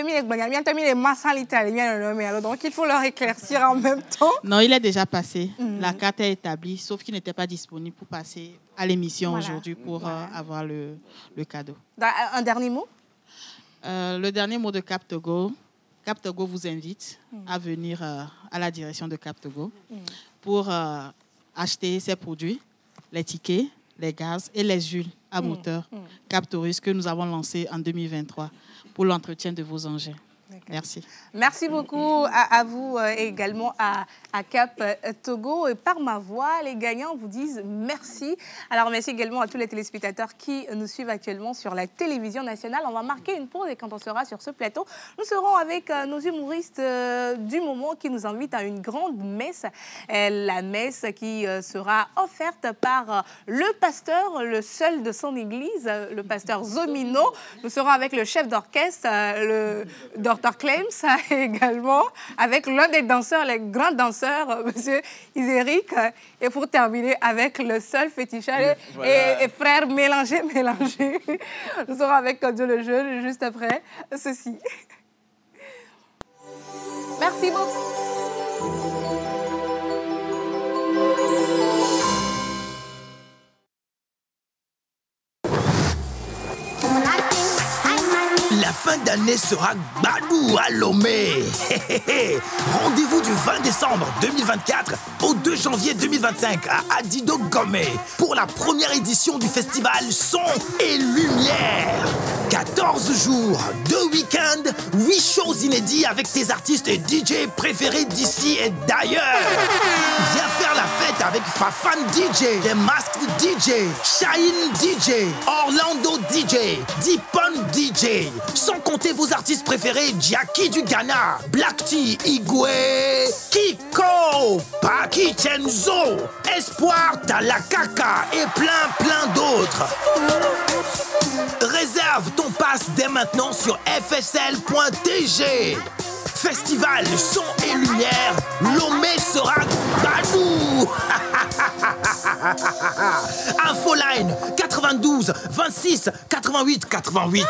Donc, il faut leur éclaircir en même temps. Non, il est déjà passé. La carte est établie, sauf qu'il n'était pas disponible pour passer à l'émission aujourd'hui pour avoir le cadeau. Un dernier mot? Le dernier mot de Cap Togo. Cap Togo vous invite à venir à la direction de Cap Togo pour acheter ses produits, les tickets, les gaz et les huiles à moteur Cap Taurus que nous avons lancé en 2023 pour l'entretien de vos engins. Merci. Merci beaucoup à vous et également à Cap Togo. Et par ma voix, les gagnants vous disent merci. Alors, merci également à tous les téléspectateurs qui nous suivent actuellement sur la télévision nationale. On va marquer une pause et quand on sera sur ce plateau, nous serons avec nos humoristes du moment qui nous invitent à une grande messe. La messe qui sera offerte par le pasteur, le seul de son église, le pasteur Zomino. Nous serons avec le chef d'orchestre, le Dr Clems, également, avec l'un des danseurs, les grands danseurs, M. Iséric. Et pour terminer, avec le seul féticheur et frère Mélanger. Nous serons avec Dieu le Jeune juste après ceci. Merci beaucoup. La fin d'année sera Gbadou à Lomé. Rendez-vous du 20 décembre 2024 au 2 janvier 2025 à Adido Gomé pour la première édition du festival Son et Lumière. 14 jours, 2 week-ends, 8 shows inédits avec tes artistes et DJ préférés d'ici et d'ailleurs. Viens faire la fête avec Fafan DJ, The Masked DJ, Shine DJ, Orlando DJ, Deepon DJ. Sans compter vos artistes préférés, Jackie du Ghana, Black T, Igwe, Kiko, Paki Chenzo, Espoir, Talakaka et plein d'autres. Réserve ton pass dès maintenant sur fsl.tg. Festival Son et Lumière, Lomé sera Badou. Infoline 92 26 88 88.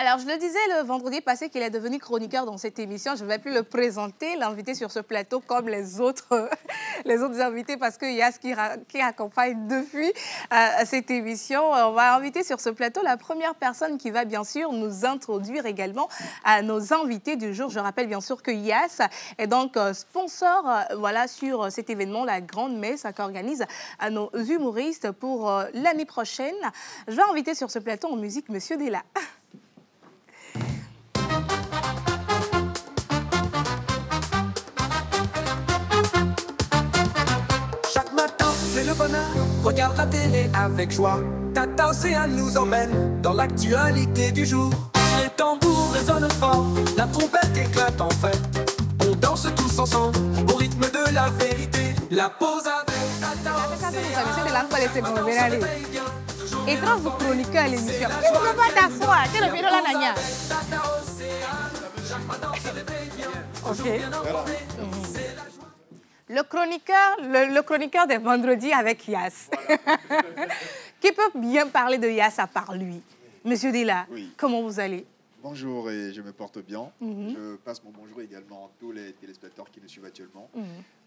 Alors, je le disais le vendredi passé qu'il est devenu chroniqueur dans cette émission. Je ne vais plus le présenter, l'invité sur ce plateau, comme les autres invités, parce qu'il y a ce qui accompagne depuis cette émission. On va inviter sur ce plateau la première personne qui va bien sûr nous introduire également à nos invités du jour. Je rappelle bien sûr que Yass est donc sponsor voilà, sur cet événement, la Grande Messe qu'organise à nos humoristes pour l'année prochaine. Je vais inviter sur ce plateau en musique Monsieur Della. C'est le bonheur, regarde la télé avec joie. Tata Océan nous emmène dans l'actualité du jour. Les tambours résonnent fort, la trompette éclate en fête. On danse tous ensemble au rythme de la vérité. La pause avec Tata Océan. Et quand vous chroniquez à l'émission, tu ne peux pas t'asseoir, tu ne peux pas la nagna. Ok. Le chroniqueur des vendredis avec Yass. Voilà. Qui peut bien parler de Yass à part lui? Monsieur Della, oui. Comment vous allez? Bonjour et je me porte bien. Je passe mon bonjour également à tous les téléspectateurs qui nous suivent actuellement.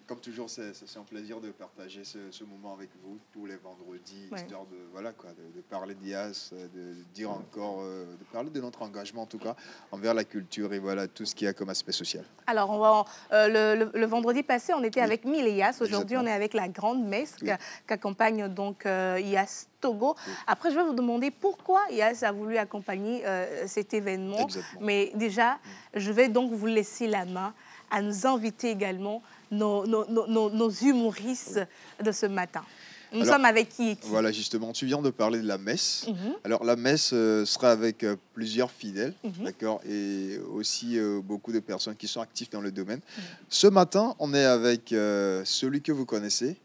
Comme toujours, c'est un plaisir de partager ce moment avec vous tous les vendredis, histoire de, voilà, quoi, de parler d'IAS, de dire encore, de parler de notre engagement en tout cas envers la culture et voilà, tout ce qu'il y a comme aspect social. Alors, on va, le vendredi passé, on était avec Mille et Yass. Aujourd'hui, on est avec la Grande Messe qu'accompagne donc Yass Togo. Après, je vais vous demander pourquoi Yass a voulu accompagner cet événement. Exactement. Mais déjà, je vais donc vous laisser la main à nous inviter également nos humoristes de ce matin. Nous sommes avec qui? Voilà, justement, tu viens de parler de la messe. Alors, la messe sera avec plusieurs fidèles, d'accord, et aussi beaucoup de personnes qui sont actives dans le domaine. Ce matin, on est avec celui que vous connaissez,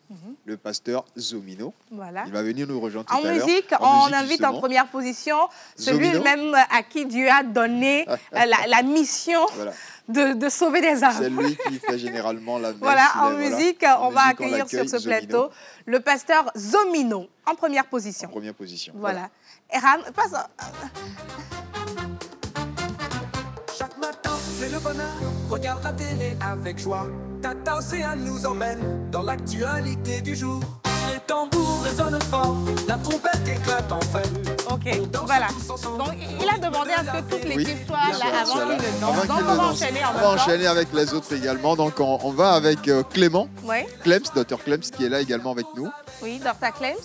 le pasteur Zomino. Voilà. Il va venir nous rejoindre tout à l'heure. En musique, on invite justement en première position celui-même à qui Dieu a donné la mission. Voilà. De sauver des âmes. C'est lui qui fait généralement la messe. Voilà, en musique, on va accueillir sur ce plateau le pasteur Zomino, en première position. En première position. Voilà. Eram, passe. Chaque matin, c'est le bonheur, regarde la télé avec joie. Tata Océan nous emmène dans l'actualité du jour. Les tambours résonnent fort, la trompette éclate en fête. Ok, voilà. Donc, il a demandé à ce que toute l'équipe soit là avant qu'il ne danse. Donc, on va enchaîner en même temps. On va enchaîner avec les autres également. Donc, on va avec Clément, Clems, Dr Clems, qui est là également avec nous. Oui, Dr Clems.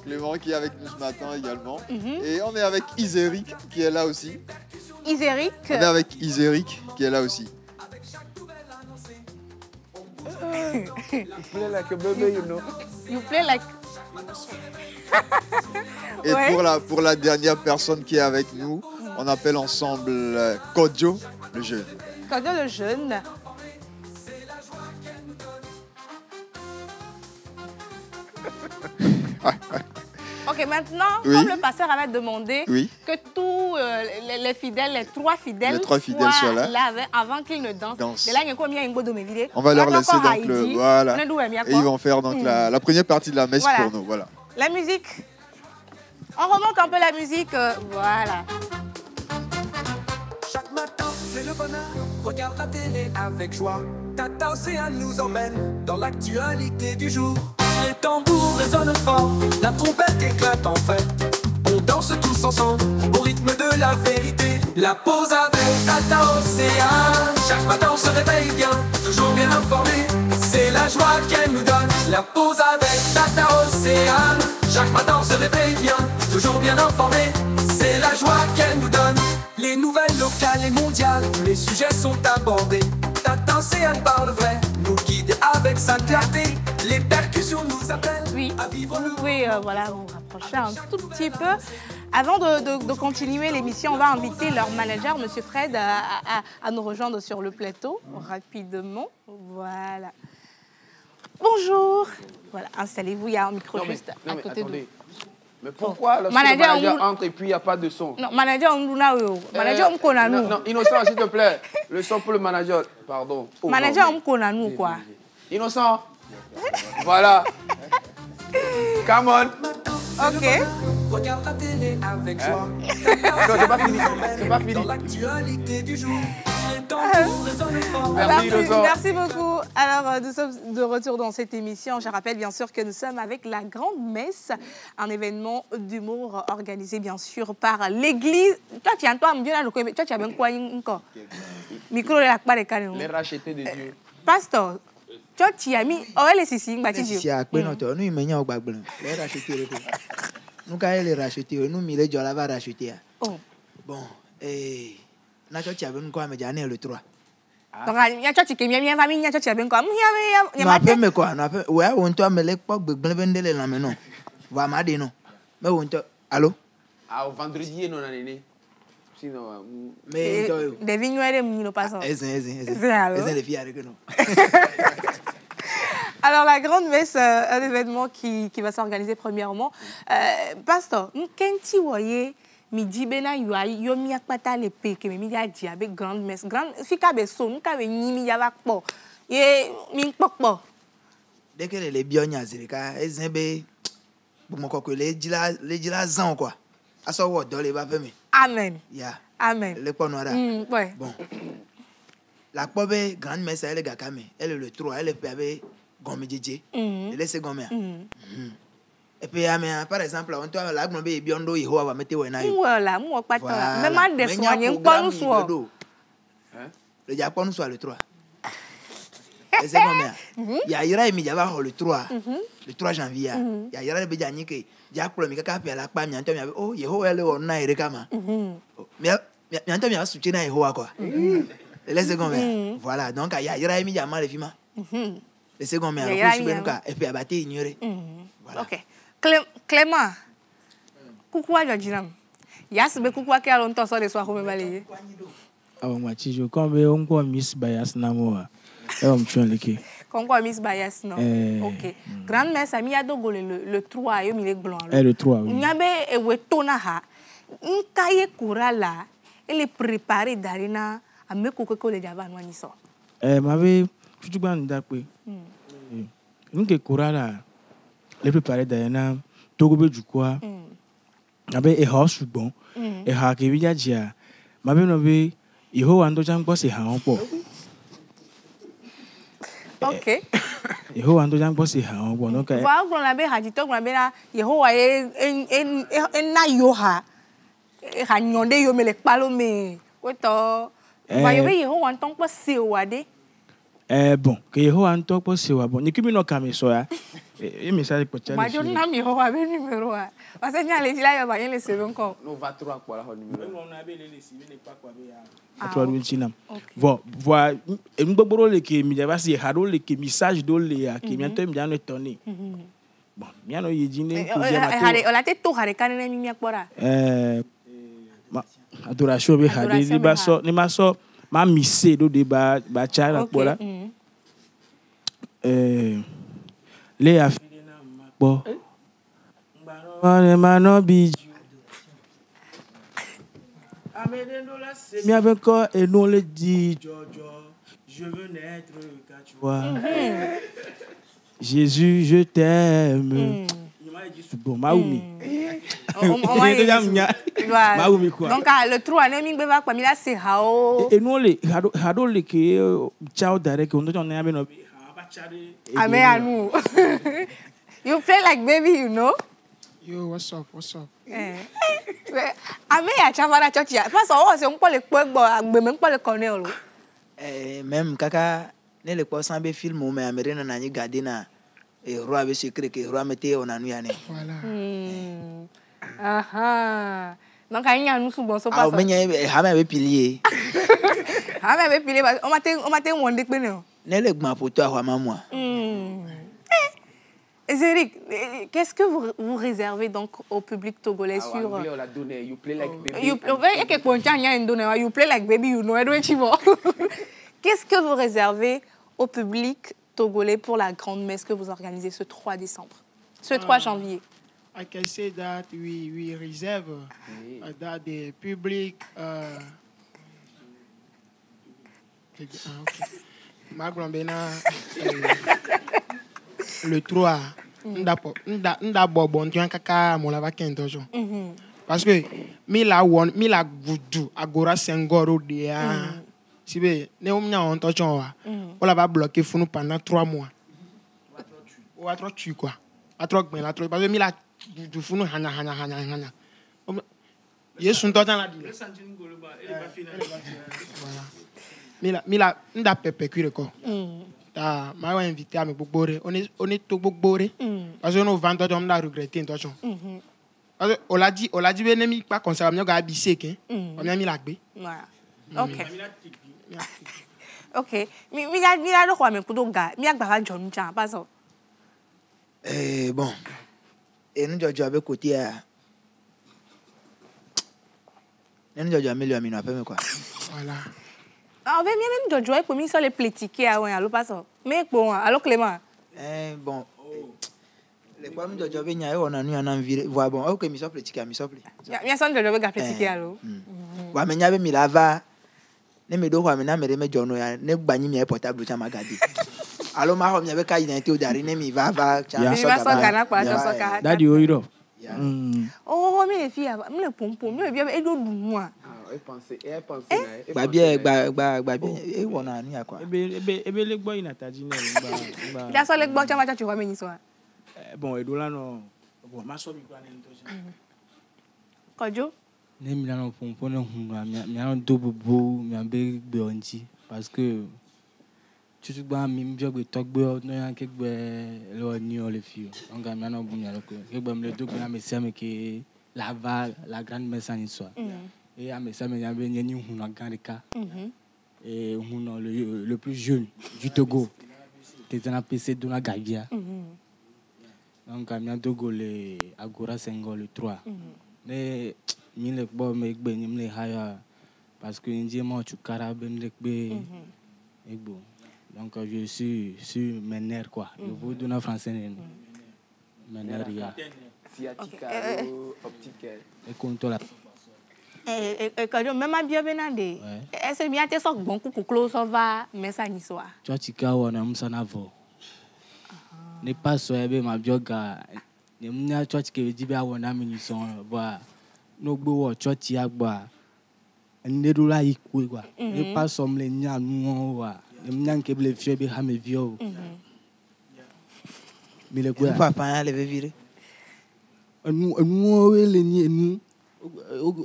Clément qui est avec nous ce matin également. Et on est avec Iséric qui est là aussi. Iséric. On est avec Iséric qui est là aussi. You play like a baby, you know. You play like... Et pour la dernière personne qui est avec nous, on appelle ensemble Kodjo, le jeune. Kodjo, le jeune. Ok, maintenant, comme le pasteur avait demandé que tous les fidèles, les trois fidèles soient là avant qu'ils ne dansent. On va leur laisser donc voilà. Et ils vont faire donc la première partie de la messe pour nous. Voilà. La musique. On remonte un peu la musique. Voilà. Chaque matin, c'est le bonheur. Regarde la télé avec joie. Tata Océan nous emmène dans l'actualité du jour. Les tambours résonnent fort, la trompette éclate en fête. On danse tous ensemble au rythme de la vérité. La pause avec Tata Océane. Chaque matin on se réveille bien, toujours bien informé. C'est la joie qu'elle nous donne. La pause avec Tata Océane. Chaque matin on se réveille bien, toujours bien informé. C'est la joie qu'elle nous donne. Les nouvelles locales et mondiales, tous les sujets sont abordés. Tata Océane parle vrai, nous guide avec sa clarté. Les percussions nous appellent à vivre le monde. Voilà, vous rapprochez un tout petit peu. Avant de continuer l'émission, on va inviter leur manager, M. Fred, à nous rejoindre sur le plateau rapidement. Voilà. Bonjour. Voilà, installez-vous, il y a un micro juste à côté de vous. Mais pourquoi lorsque le manager entre et puis il n'y a pas de son? Non, manager, manager, on connaît nous. Non, Innocent, s'il te plaît. Le son pour le manager. Pardon. Oh, manager, on connaît nous, quoi. Innocent. Voilà. Come on. Ok. Regarde la télé avec joie. Non, c'est pas fini. C'est pas fini. Dans l'actualité du jour. Merci beaucoup. Alors, nous sommes de retour dans cette émission. Je rappelle bien sûr que nous sommes avec la Grande Messe, un événement d'humour organisé bien sûr par l'Église. Toi, tu entends bien le toi, tu as bien quoi encore? Micro de la part des canons. Les rachetés de Dieu. Pasteur, toi, tu as mis. Oh, elle est ici, Baptiste. Si à quoi non, nous, il m'a au bagbon. Les rachetés. Nous, quand elle est rachetée, nous, il est déjà racheté. Bon, et. Tu as bien quoi, mais j'en ai le 3. Donc, il y a qui vient famille, tu as bien quoi. Non, mais quoi, ouais, on t'a mis l'époque, blabendele là maintenant. Va m'aider, non. Mais on t'a. Allô? Ah, au vendredi, non, année. Sinon. Mais. Des vignoires, nous ne passons. Les filles avec nous. Alors, la Grande Messe, un événement qui va s'organiser premièrement. Pasteur, quand tu voyais. Midi bena yo mi akpata le pe ke mi dia di avec Grande Messe grande fika be so nka be nyimi ya bakpo ye mi nkpokpo dès que les bionya zirika ezebe bomoko ko le jila zan quoi aso wo do le ba pe mi amen ya amen le ponora ouais bon la pobe Grande Messe elle gakame elle le 3 elle pe avec gomme djidje elle laisse gomme et puis, par exemple, on doit la gombe biondo il va mettre au naïf. Voilà, moi pas toi. Même à des soignants, pas nous soit. Le Japon nous soit le 3. Et c'est combien? Il y a ira mi java le 3. Le 3 janvier. Il y a ira be jani ke Jack pro mi ka pe la pa mi anto mi oh Yehowa ele on na ire kama. Mi anto mi asuche na Yehowa quoi. Le second combien? Voilà, donc il y a ira mi jama le fima. Le second combien? Et puis abatté ignoré. Voilà. OK. Clément, coucou à Georgina. Yas be coucou à qui a longtemps ça de soir comme balayer. Ah moi tu je comme on quoi Miss Bias na moi. On tient le qui. Comme quoi Miss Bias non. OK. Grande Messe ami a dogo le 3 yo mi le blanc. Le 3 oui. Nyabe e wetona ha. Nkaye kurala ele préparer darina a me kokoko le java no ni so. M'avait tout ban dakwe. Nke kurala les préparer d'ailleurs togobe du quoi avec et house bon et ha ke biya dia ma be no be Yehowa ndo jang boss e ha onpo OK Yehowa ndo jang boss e ha onpo donc va on la be ha ti to on la be na Yehowa e na yo ha ha nyonde yo me le palo me weto va yo be Yehowa nton po se wa de bon que Yehowa nton po se wa bon ni kimi no kame so ya et message pour Charles. Moi je n'ai Yehowa be numéro a parce que nyale jila yo ba yen le se ko no va 3 quoi la numéro on a be le si ne pas quoi be ya toi winchina bon voilà ngbogboro le ke mi jaba si haro le ke message do le ya ke bientôt mi jano tourner bon mi ano yejine ko je ma on la te to hare kanene mi akpora adoration be hade ni ba so ni ma so ma missé do de ba cha akpora les affaires bon mano biju mi avec quoi et nous le dit Jojo je veux naître quand tu vois Jésus je t'aime il m'a dit bon maoumi maoumi quoi donc le 3 nemi be va kwa mi la se hao et nous le hado le que ciao dare que on doit on est avec no amen à nous You play like baby, you know? Yo, what's up? Ame ya chamara church ya. Parce que c'est un peu le point même pas le connaître. Même kaka ne le pas semble film mais américain na ni garder na et roi avec secret que roi mettait on anu ya ne. Voilà. Aha. Donc il y a nous souvent ça passe. Ah mais il ha mais pilier. Ha mais pilier on matin on dit que non. Ne le gma pour toi roi maman. Zérik, qu'est-ce que vous réservez donc au public togolais sur... on l'a donné, you play like baby. You play like baby, you know, Qu'est-ce que vous réservez au public togolais pour la grande messe que vous organisez ce 3 décembre, ce 3 janvier? I can say that we reserve that the public... Le 3, parce que mila gudu agora sengoro dia si be ne omnya on tochon wa on la va bloquer funu pendant 3 mois ou à trop tu quoi à trop ben la trop parce que mila gudu funu hanya yesu totan la dire mila nda pepe cuire ko ta ma wa invité à me bobore on est tout bobore parce que nous vendons on a regretté tochon parce que on l'a dit benemi pas comme ça on a abissé que on a mis la gbe voilà. OK mi la lo kwa me kudoga mi agbara John Chan pas ça bon et nous jojo avec côté nous jojo amelio mi no apeme quoi voilà. On va même jouer pour ça les platiquer allo pas ça mais bon allo Clément bon les pommes de job nya on a nu en envie voir bon OK mi so platiquer mi so play mi so de job ga platiquer allo wa me nya be mi lava ne me do kwa me na me me jono ya ne gbanyi mi portable cha magadi allo ma ho mi be ka identité o dari ne mi va cha so gana kwa so ka daddy oiro oh mais les filles me le pompom me bien e do du moi elle pense ba bien e wona anu ya kwa ebe le gbo ina taji ne gba ya so le gbo cha ma cha chuwa me ni so bon e do la no bon ma so mi kwa ne nto Kojo ne mi la no pompo ne hunu mi an do bobo mi an be gbe onji parce que tu gba mi bi ogbe togbe no yan ke gbe lo ni o le fi o nga mi an bu mi ala ko ke gbe mi le do gbe na me se me ke la grande messe en soi et à mes amis, il y avait un Gandika et le plus jeune du Togo, qui était en PC de la Gavia. Donc, il y a Togo, le Agora Senghor, le 3. Mais, il y a des gens parce que il y a des gens donc, je suis sur mes nerfs, quoi. Je vous donne en français. Mes nerfs, il y a. Sciatica, optique. Et contre la. Quand même bien venande est-ce bien te sok bon coucou close va mais ça ni soir chochika wona msanavo ne pas so ebe ma bioga ne mnya chochike dibe awona mi ni so ba no gbe wo chochi agba ndedula ikwe kwa ne pas so mle nya nu wa ne mnya nke ble fie be ha me vio mi le kwa papa ya le vivre enu wele ni enu alors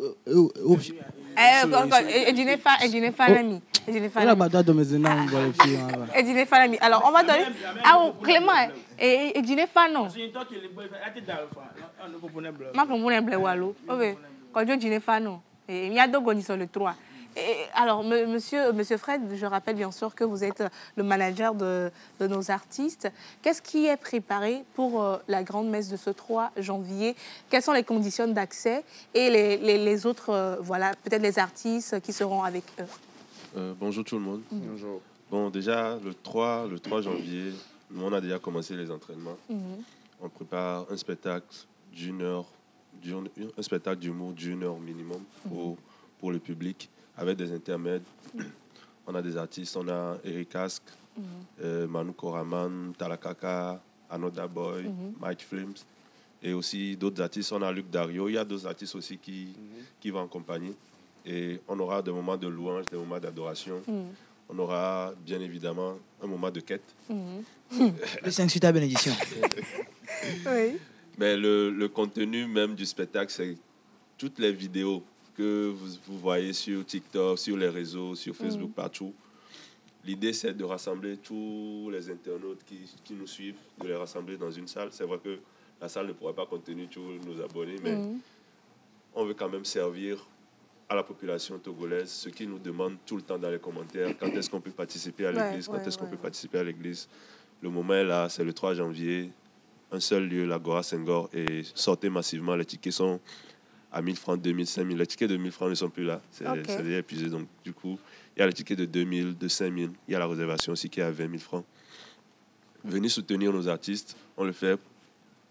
on va donner à Clément et dîner fan non ma proposer bleu wallo OK quand je dîner fan non et il y a donc on sur le 3. Alors, monsieur Fred, je rappelle bien sûr que vous êtes le manager de nos artistes. Qu'est-ce qui est préparé pour la grande messe de ce 3 janvier? Quelles sont les conditions d'accès et les autres, voilà, peut-être les artistes qui seront avec eux? Bonjour tout le monde. Bonjour. Bon, déjà, le 3 janvier, nous, on a déjà commencé les entraînements. On prépare un spectacle d'une heure, un spectacle d'humour d'une heure minimum pour le public, avec des intermèdes. On a des artistes, on a Eric Ask, Manu Koraman, Talakaka, Anoda Boy, Mike Flames, et aussi d'autres artistes. On a Luc Dario, il y a d'autres artistes aussi qui vont en compagnie. Et on aura des moments de louange, des moments d'adoration. On aura bien évidemment un moment de quête. Le 5 suite à bénédiction. Oui. Mais le contenu même du spectacle, c'est toutes les vidéos que vous voyez sur TikTok, sur les réseaux, sur Facebook, partout. L'idée, c'est de rassembler tous les internautes qui nous suivent, de les rassembler dans une salle. C'est vrai que la salle ne pourra pas contenir tous nos abonnés, mais on veut quand même servir à la population togolaise, ceux qui nous demandent tout le temps dans les commentaires quand est-ce qu'on peut participer à l'église, quand est-ce qu'on peut participer à l'église. Le moment est là, c'est le 3 janvier, un seul lieu, l'Agora Senghor, et sortez massivement. Les tickets sont à 1000 francs, 2000, 5000. Les tickets de 1000 francs ne sont plus là, c'est déjà épuisé. Donc, du coup, il y a les tickets de 2000, de 5000. Il y a la réservation aussi qui est à 20 000 francs. Venez soutenir nos artistes. On le fait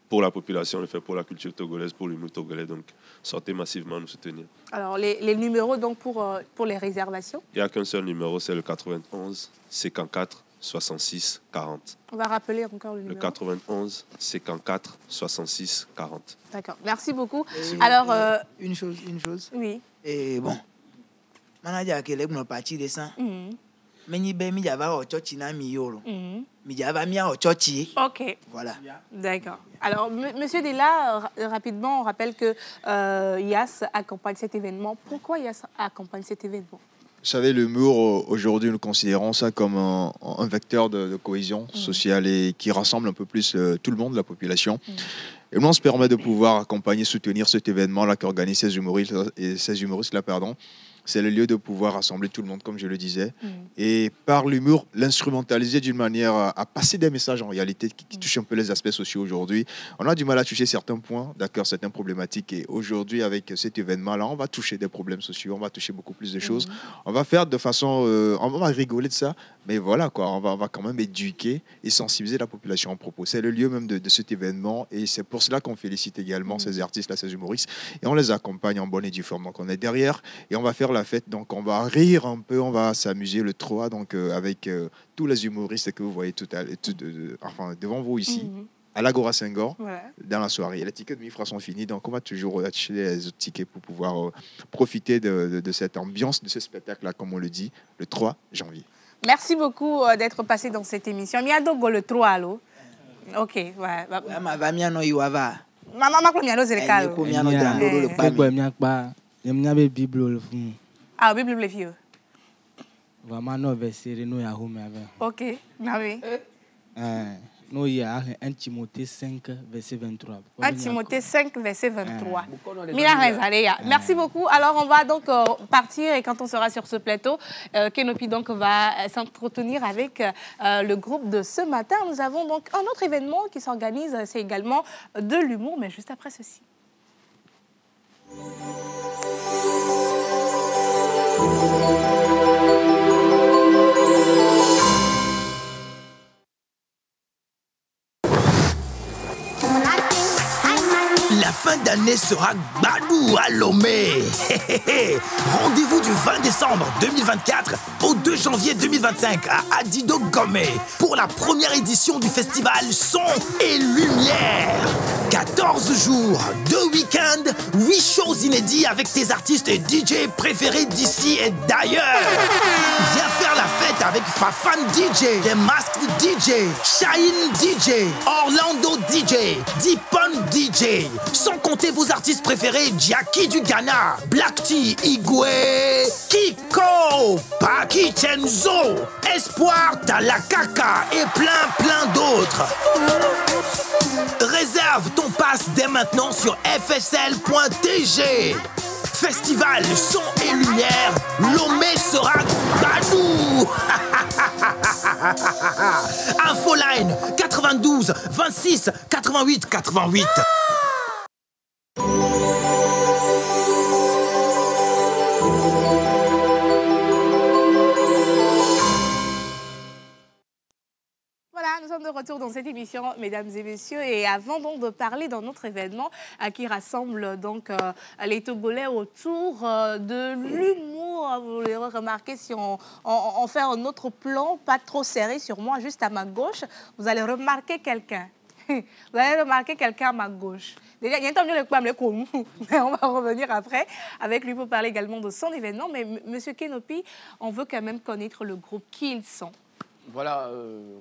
pour la population, on le fait pour la culture togolaise, pour l'humour togolais. Donc, sortez massivement nous soutenir. Alors, les numéros donc pour les réservations? Il n'y a qu'un seul numéro, c'est le 91 54 66 40. On va rappeler encore le numéro. Le 91 54 66 40. D'accord, merci beaucoup. Alors, une chose. Oui. Et bon, manager qui est parti de ça. Mais ni ben mi java au chochi na mi yoro. Mi java mi au chochi. OK. Voilà. D'accord. Alors, Monsieur Della, rapidement, on rappelle que YAS accompagne cet événement. Pourquoi YAS accompagne cet événement? Vous savez, l'humour, aujourd'hui, nous considérons ça comme un vecteur de cohésion sociale et qui rassemble un peu plus tout le monde, la population. Et nous, on se permet de pouvoir accompagner, soutenir cet événement-là qu'organisent ces humoristes-là, pardon. C'est le lieu de pouvoir rassembler tout le monde, comme je le disais. Et par l'humour, l'instrumentaliser d'une manière à passer des messages en réalité qui touchent un peu les aspects sociaux aujourd'hui. On a du mal à toucher certains points, d'accord, certaines problématiques. Et aujourd'hui, avec cet événement-là, on va toucher des problèmes sociaux, on va toucher beaucoup plus de choses. On va faire de façon... on va rigoler de ça, mais voilà, quoi, on va quand même éduquer et sensibiliser la population en propos. C'est le lieu même de cet événement. Et c'est pour cela qu'on félicite également ces artistes-là, ces humoristes. Et on les accompagne en bonne et due forme. Donc on est derrière et on va faire la fête, donc on va rire un peu, on va s'amuser le 3 donc avec tous les humoristes que vous voyez devant vous ici à l'Agora Senghor dans la soirée. Les tickets de 1000 francs sont finis, donc on va toujours acheter les autres tickets pour pouvoir profiter de cette ambiance, de ce spectacle-là, comme on le dit, le 3 janvier. Merci beaucoup d'être passé dans cette émission. Miadogo le 3, allô? OK, ouais. Va miano iwava. Maman miano zerkalo. Ah, Bible le vieux. Vraiment, non, verset, nous y a home avec. OK, nawe. Nous y a 1 Timothée 5, verset 23. 1 Timothée 5, verset 23. Merci beaucoup. Alors, on va donc partir et quand on sera sur ce plateau, Kenopi donc va s'entretenir avec le groupe de ce matin. Nous avons donc un autre événement qui s'organise, c'est également de l'humour, mais juste après ceci. La fin d'année sera Badou à Lomé. Rendez-vous du 20 décembre 2024 au 2 janvier 2025 à Adido Gomé pour la première édition du festival Son et Lumière. 14 jours, 2 week-ends, 8 shows inédits avec tes artistes et DJ préférés d'ici et d'ailleurs. Viens faire la fête avec Fafan DJ, The Masked DJ, Shine DJ, Orlando DJ, Deepon DJ. Sans compter vos artistes préférés, Jackie du Ghana, Black T, Igwe, Kiko, Paki Chenzo, Espoir, Talakaka et plein d'autres. Réserve ton pass dès maintenant sur fsl.tg. Festival Son et Lumière, Lomé sera Badou. Infoline 92 26 88 88. Nous sommes de retour dans cette émission, mesdames et messieurs, et avant donc de parler d'un autre événement qui rassemble donc les Togolais autour de l'humour, vous l'aurez remarqué, si on fait un autre plan, pas trop serré sur moi, juste à ma gauche, vous allez remarquer quelqu'un. Vous allez remarquer quelqu'un à ma gauche. Déjà, il y a un temps mais on va revenir après avec lui pour parler également de son événement. Mais Monsieur Kenopi, on veut quand même connaître le groupe, qui ils sont. Voilà,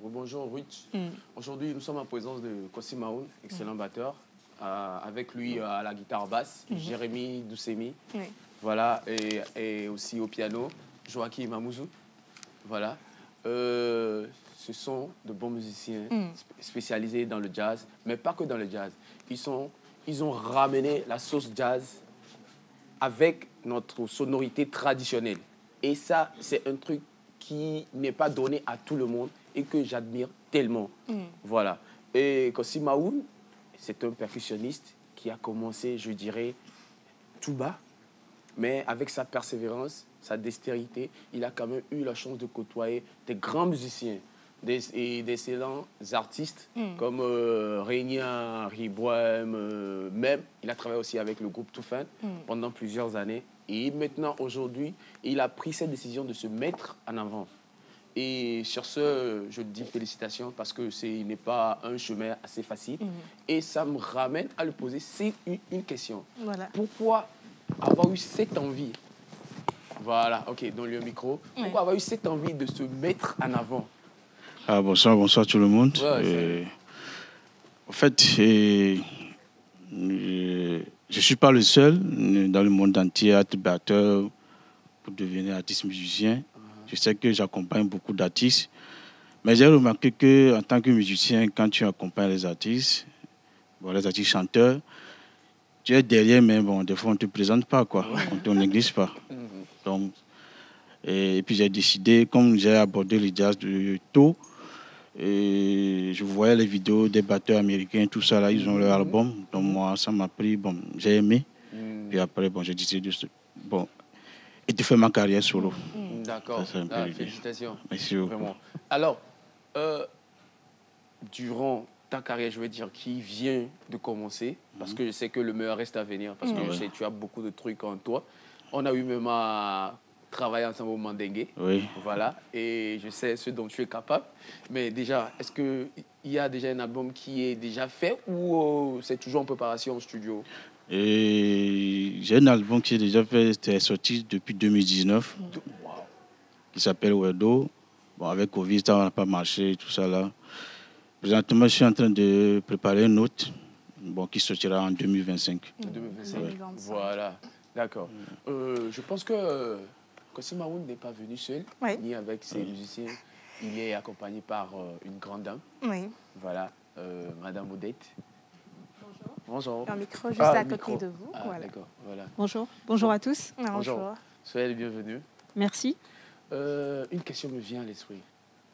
bonjour Ruth. Aujourd'hui, nous sommes en présence de Kossi Maoun, excellent batteur. Avec lui à la guitare basse, Jérémy Doucemi. Voilà, et aussi au piano, Joachim Mamouzou. Voilà. Ce sont de bons musiciens spécialisés dans le jazz, mais pas que dans le jazz. Ils ont ramené la sauce jazz avec notre sonorité traditionnelle. Et ça, c'est un truc qui n'est pas donné à tout le monde et que j'admire tellement. Voilà. Et Kossi Maoun, c'est un percussionniste qui a commencé, je dirais, tout bas, mais avec sa persévérance, sa dextérité, il a quand même eu la chance de côtoyer des grands musiciens et d'excellents artistes comme Régna Riboem, même. Il a travaillé aussi avec le groupe Toufan pendant plusieurs années. Et maintenant, aujourd'hui, il a pris cette décision de se mettre en avant. Et sur ce, je dis félicitations parce que ce n'est pas un chemin assez facile. Et ça me ramène à lui poser une question. Voilà. Pourquoi avoir eu cette envie? Voilà, ok, donne-lui un micro. Pourquoi avoir eu cette envie de se mettre en avant? Bonsoir tout le monde. En fait, je ne suis pas le seul dans le monde entier à être batteur pour devenir artiste musicien. Je sais que j'accompagne beaucoup d'artistes. Mais j'ai remarqué qu'en tant que musicien, quand tu accompagnes les artistes chanteurs, tu es derrière, mais bon, des fois on ne te présente pas, quoi. On ne néglige pas. Donc, et puis j'ai décidé, comme j'ai abordé le jazz de tôt, et je voyais les vidéos des batteurs américains, tout ça, là, ils ont leur album. Donc moi, ça m'a pris, bon, j'ai aimé. Puis après, bon, j'ai décidé de faire ma carrière solo. D'accord, félicitations. Merci beaucoup. Vraiment. Alors, durant ta carrière, je veux dire, qui vient de commencer, parce que je sais que le meilleur reste à venir, parce que je sais que tu as beaucoup de trucs en toi. On a eu même à travailler ensemble au Mandingue. Voilà, et je sais ce dont tu es capable. Mais déjà, est-ce qu'il y a déjà un album qui est déjà fait ou c'est toujours en préparation au studio? J'ai un album qui est déjà fait, c'était sorti depuis 2019, qui s'appelle Wedo. Bon, avec Covid, ça n'a pas marché, tout ça là. Présentement, je suis en train de préparer une autre, qui sortira en 2025. 2025. Voilà, d'accord. Je pense que Kossi Maoun n'est pas venu seul, ni avec ses musiciens. Il est accompagné par une grande dame. Voilà, Madame Odette. Bonjour. Un micro juste à côté de vous. Voilà. D'accord, voilà. Bonjour à tous. Bonjour. Soyez les bienvenus. Merci. Une question me vient à l'esprit.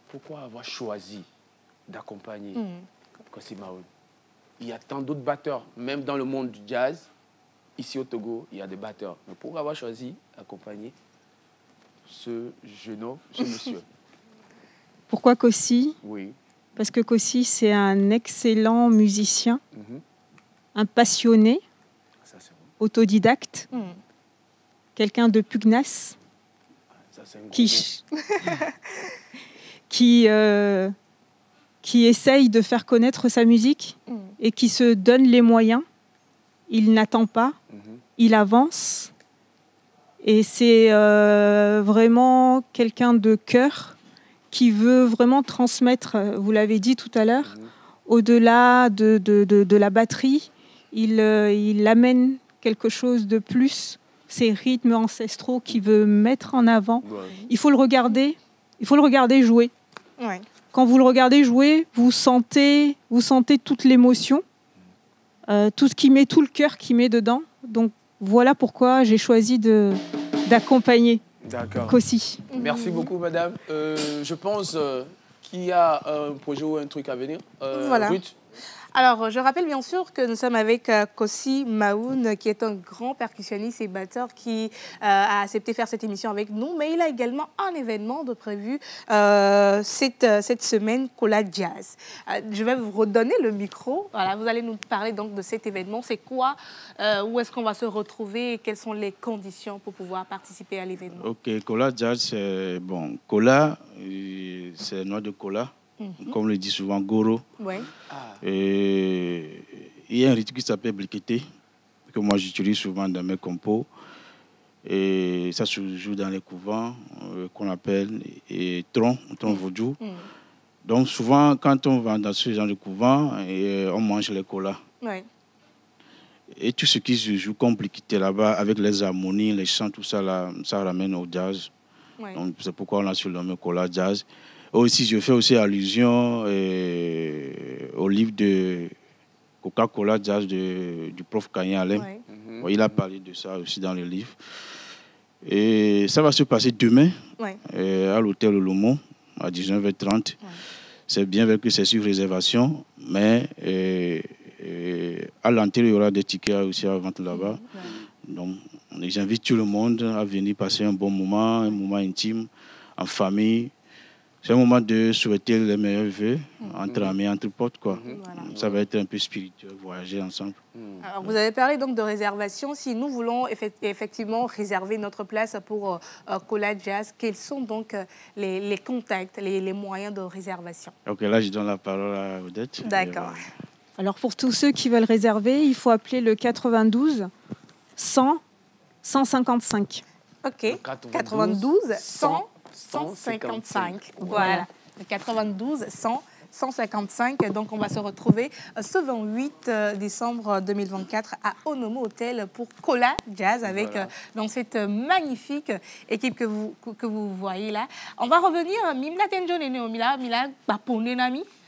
Pourquoi avoir choisi d'accompagner Kossi Maoun? Il y a tant d'autres batteurs, même dans le monde du jazz. Ici au Togo, il y a des batteurs. Mais pourquoi avoir choisi d'accompagner ce jeune homme, ce monsieur? Pourquoi Kossi? Oui. Parce que Kossi, c'est un excellent musicien, un passionné, autodidacte, quelqu'un de pugnace, qui essaye de faire connaître sa musique et qui se donne les moyens. Il n'attend pas, il avance. Et c'est vraiment quelqu'un de cœur qui veut vraiment transmettre, vous l'avez dit tout à l'heure, au-delà de la batterie, il amène quelque chose de plus, ces rythmes ancestraux qu'il veut mettre en avant. Il faut le regarder jouer. Quand vous le regardez jouer, vous sentez toute l'émotion, tout le cœur qu'il met dedans. Donc voilà pourquoi j'ai choisi d'accompagner Kossi. Merci beaucoup, madame. Je pense qu'il y a un projet ou un truc à venir. Voilà. Ruth. Alors, je rappelle bien sûr que nous sommes avec Kossi Maoun, qui est un grand percussionniste et batteur qui a accepté faire cette émission avec nous. Mais il a également un événement de prévu cette semaine, Kola Jazz. Je vais vous redonner le micro. Voilà, vous allez nous parler donc de cet événement. C'est quoi? Où est-ce qu'on va se retrouver? Et quelles sont les conditions pour pouvoir participer à l'événement? Ok, Kola Jazz, c'est bon. Kola, c'est noix de cola. Comme le dit souvent Goro. Ouais. Et il y a un rythme qui s'appelle Bliqueté, que moi j'utilise souvent dans mes compos. Et ça se joue dans les couvents qu'on appelle tronc vaudou. Donc souvent, quand on va dans ce genre de couvent, on mange les colas. Ouais. Et tout ce qui se joue compliqué là-bas, avec les harmonies, les chants, tout ça, là, ça ramène au jazz. Ouais. Donc c'est pourquoi on a surnommé cola jazz. Aussi, je fais aussi allusion au livre de Coca-Cola Jazz du prof Kanye Alem. Ouais. Il a parlé de ça aussi dans le livre. Et ça va se passer demain à l'hôtel Lomo à 19h30. Ouais. C'est bien vrai que c'est sur réservation, mais à l'entrée, il y aura des tickets aussi à vendre là-bas. Ouais. Donc, j'invite tout le monde à venir passer un bon moment, un moment intime, en famille. C'est un moment de souhaiter les meilleurs vœux entre amis, entre potes, quoi. Voilà. Ça va être un peu spirituel, voyager ensemble. Alors, vous avez parlé donc de réservation. Si nous voulons effectivement réserver notre place pour Cola Jazz, quels sont donc les contacts, les moyens de réservation? Ok, là, je donne la parole à Odette. D'accord. Alors, pour tous ceux qui veulent réserver, il faut appeler le 92 100 155. Ok, 92 100 155. Voilà. 92 100 155. Donc, on va se retrouver ce 28 décembre 2024 à Onomo Hotel pour Cola Jazz avec dans cette magnifique équipe que vous voyez là. On va revenir.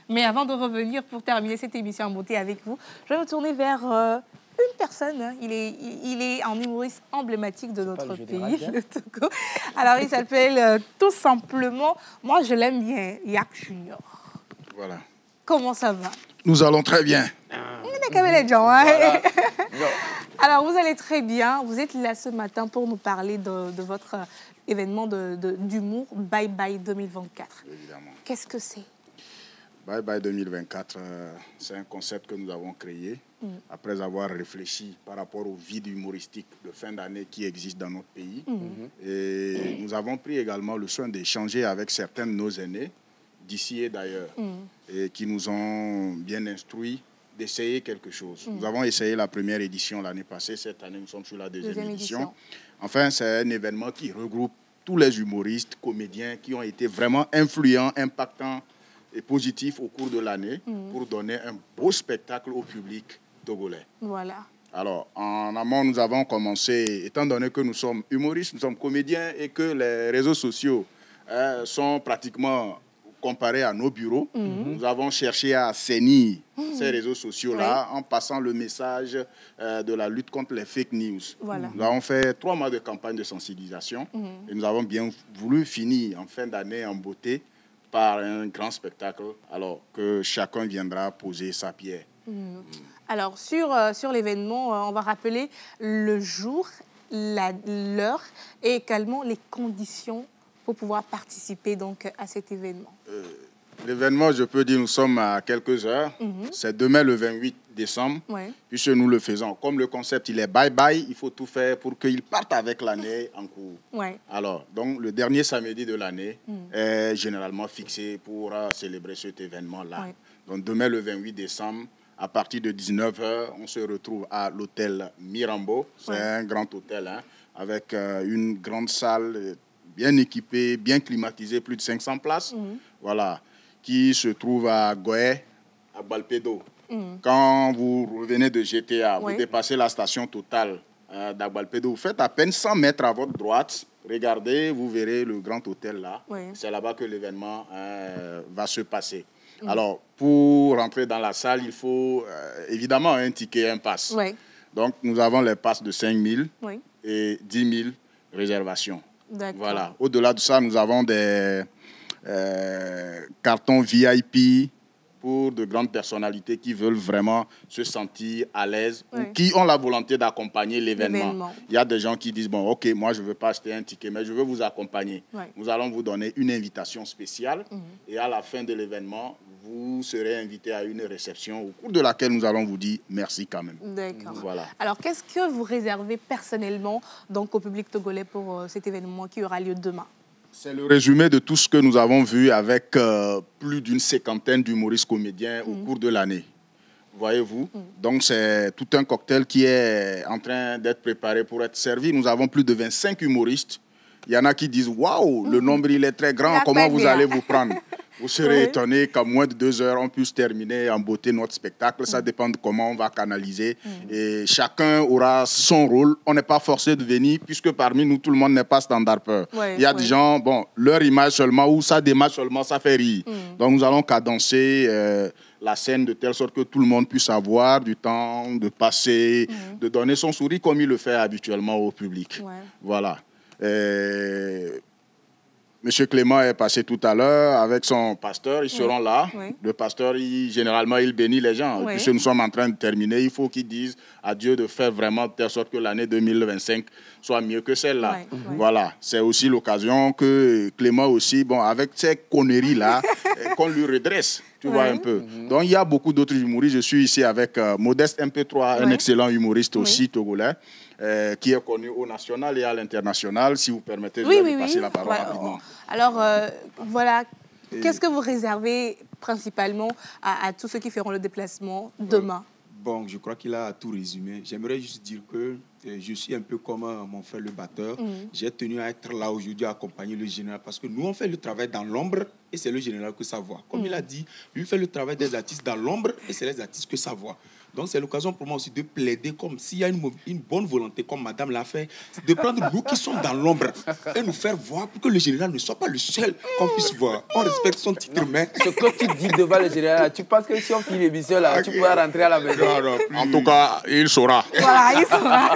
Mais avant de revenir pour terminer cette émission en beauté avec vous, je vais me tourner vers une personne. Il est un humoriste emblématique de notre pays, le Togo. Alors, il s'appelle tout simplement, moi je l'aime bien, Yak Junior. Voilà. Comment ça va? Nous allons très bien. Voilà. Alors, vous allez très bien. Vous êtes là ce matin pour nous parler de votre événement d'humour Bye Bye 2024. Évidemment. Qu'est-ce que c'est? Bye Bye 2024, c'est un concept que nous avons créé après avoir réfléchi par rapport au vide humoristique de fin d'année qui existe dans notre pays. Et nous avons pris également le soin d'échanger avec certains de nos aînés, d'ici et d'ailleurs, et qui nous ont bien instruits d'essayer quelque chose. Nous avons essayé la première édition l'année passée. Cette année, nous sommes sur la deuxième édition. Enfin, c'est un événement qui regroupe tous les humoristes, comédiens qui ont été vraiment influents, impactants et positifs au cours de l'année pour donner un beau spectacle au public togolais. Voilà. Alors, en amont, nous avons commencé, étant donné que nous sommes humoristes, nous sommes comédiens et que les réseaux sociaux sont pratiquement comparés à nos bureaux, nous avons cherché à assainir ces réseaux sociaux-là en passant le message de la lutte contre les fake news. Voilà. Nous avons fait 3 mois de campagne de sensibilisation et nous avons bien voulu finir en fin d'année en beauté par un grand spectacle, alors que chacun viendra poser sa pierre. Alors, sur l'événement, on va rappeler le jour, l'heure et également les conditions pour pouvoir participer donc, à cet événement. L'événement, je peux dire, nous sommes à quelques heures. C'est demain le 28 décembre, puisque nous le faisons. Comme le concept, il est bye-bye, il faut tout faire pour qu'il parte avec l'année en cours. Alors, donc, le dernier samedi de l'année est généralement fixé pour célébrer cet événement-là. Donc, demain le 28 décembre, à partir de 19h, on se retrouve à l'hôtel Mirambo. C'est un grand hôtel avec une grande salle bien équipée, bien climatisée, plus de 500 places. Voilà, qui se trouve à Goé, à Balpedo. Quand vous revenez de GTA, vous dépassez la station Total d'Agbalpedo, vous faites à peine 100 mètres à votre droite. Regardez, vous verrez le grand hôtel là. C'est là-bas que l'événement va se passer. Alors, pour rentrer dans la salle, il faut évidemment un ticket, un pass. Donc, nous avons les passes de 5 000 et 10 000 réservations. Voilà. Au-delà de ça, nous avons des cartons VIP pour de grandes personnalités qui veulent vraiment se sentir à l'aise ou qui ont la volonté d'accompagner l'événement. Il y a des gens qui disent, bon, ok, moi, je ne veux pas acheter un ticket, mais je veux vous accompagner. Nous allons vous donner une invitation spéciale et à la fin de l'événement, vous serez invité à une réception au cours de laquelle nous allons vous dire merci quand même. D'accord. Voilà. Alors, qu'est-ce que vous réservez personnellement donc, au public togolais pour cet événement qui aura lieu demain? C'est le résumé de tout ce que nous avons vu avec plus d'une 50aine d'humoristes comédiens au cours de l'année. voyez-vous. Donc, c'est tout un cocktail qui est en train d'être préparé pour être servi. Nous avons plus de 25 humoristes. Il y en a qui disent, waouh, le nombril est très grand, comment vous allez vous prendre? Vous serez étonné qu'à moins de 2 heures, on puisse terminer en beauté notre spectacle. Ça dépend de comment on va canaliser. Et chacun aura son rôle. On n'est pas forcé de venir, puisque parmi nous, tout le monde n'est pas stand-upper. Il y a des gens, bon, leur image seulement, ou ça démarche seulement, ça fait rire. Donc, nous allons cadencer la scène de telle sorte que tout le monde puisse avoir du temps de passer, de donner son sourire comme il le fait habituellement au public. Voilà. Monsieur Clément est passé tout à l'heure avec son pasteur, ils seront là. Le pasteur, généralement, il bénit les gens. Puisque nous sommes en train de terminer, il faut qu'ils disent à Dieu de faire vraiment de telle sorte que l'année 2025 soit mieux que celle-là. Voilà, c'est aussi l'occasion que Clément aussi, bon, avec ces conneries-là, qu'on lui redresse. Tu vois un peu. Donc, il y a beaucoup d'autres humoristes. Je suis ici avec Modeste MP3, un excellent humoriste aussi togolais, qui est connu au national et à l'international. Si vous permettez, je vais lui passer la parole rapidement. Alors, voilà, qu'est-ce que vous réservez principalement à tous ceux qui feront le déplacement demain? Bon, je crois qu'il a tout résumé. J'aimerais juste dire que je suis un peu comme mon frère le batteur. J'ai tenu à être là aujourd'hui à accompagner le général parce que nous, on fait le travail dans l'ombre et c'est le général que ça voit. Comme il a dit, lui fait le travail des artistes dans l'ombre et c'est les artistes que ça voit. Donc, c'est l'occasion pour moi aussi de plaider comme s'il y a une bonne volonté, comme madame l'a fait, de prendre nous qui sommes dans l'ombre et nous faire voir pour que le général ne soit pas le seul qu'on puisse voir. On respecte son titre, mais... Ce que tu dis devant le général, tu penses que si on finit l'émission là, tu pourras rentrer à la maison? En tout cas, il saura. Voilà, il saura.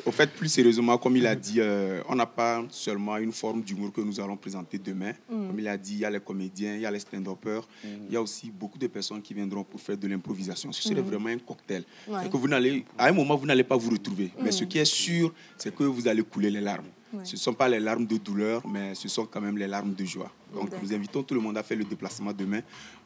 Au fait, plus sérieusement, comme il a dit, on n'a pas seulement une forme d'humour que nous allons présenter demain. Comme il a dit, il y a les comédiens, il y a les stand-uppers, il y a aussi beaucoup de personnes qui viendront pour faire de l'improvisation. Ce serait vraiment un cocktail. Et que vous à un moment, vous n'allez pas vous retrouver. Mais ce qui est sûr, c'est que vous allez couler les larmes. Ce ne sont pas les larmes de douleur, mais ce sont quand même les larmes de joie. Donc, nous invitons tout le monde à faire le déplacement demain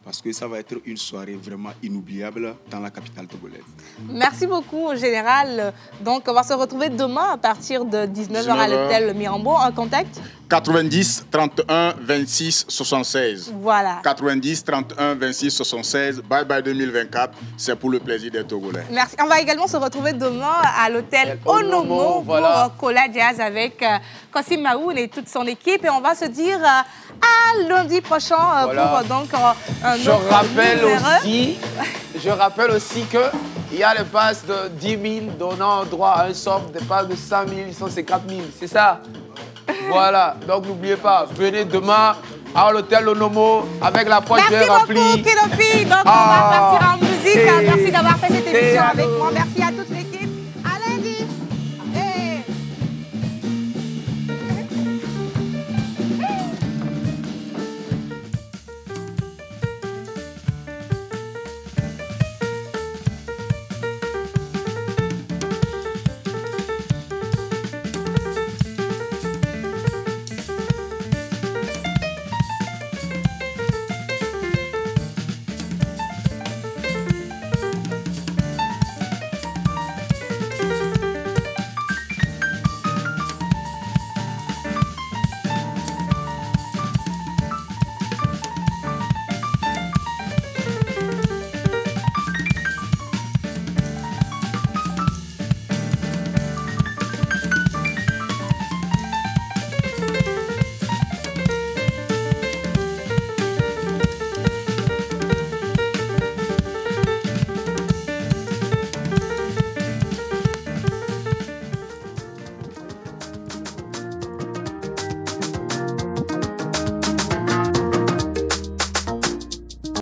parce que ça va être une soirée vraiment inoubliable dans la capitale togolaise. Merci beaucoup, au général. Donc, on va se retrouver demain à partir de 19h à l'hôtel Mirambeau. En contact 90 31 26 76. Voilà. 90 31 26 76. Bye bye 2024. C'est pour le plaisir des Togolais. Merci. On va également se retrouver demain à l'hôtel Onomo pour Kola Jazz avec Kossim Maoun et toute son équipe. Et on va se dire à lundi prochain pour donc un je rappelle aussi qu'il y a le pass de 10 000 donnant droit à un soft, des passes de 100 000, 150 000. C'est ça? Voilà. Donc n'oubliez pas, venez demain à l'hôtel Onomo avec la poche bien remplie. Merci beaucoup, Kilofi. Donc on va partir en musique. Merci d'avoir fait cette émission avec moi. Merci à toute l'équipe.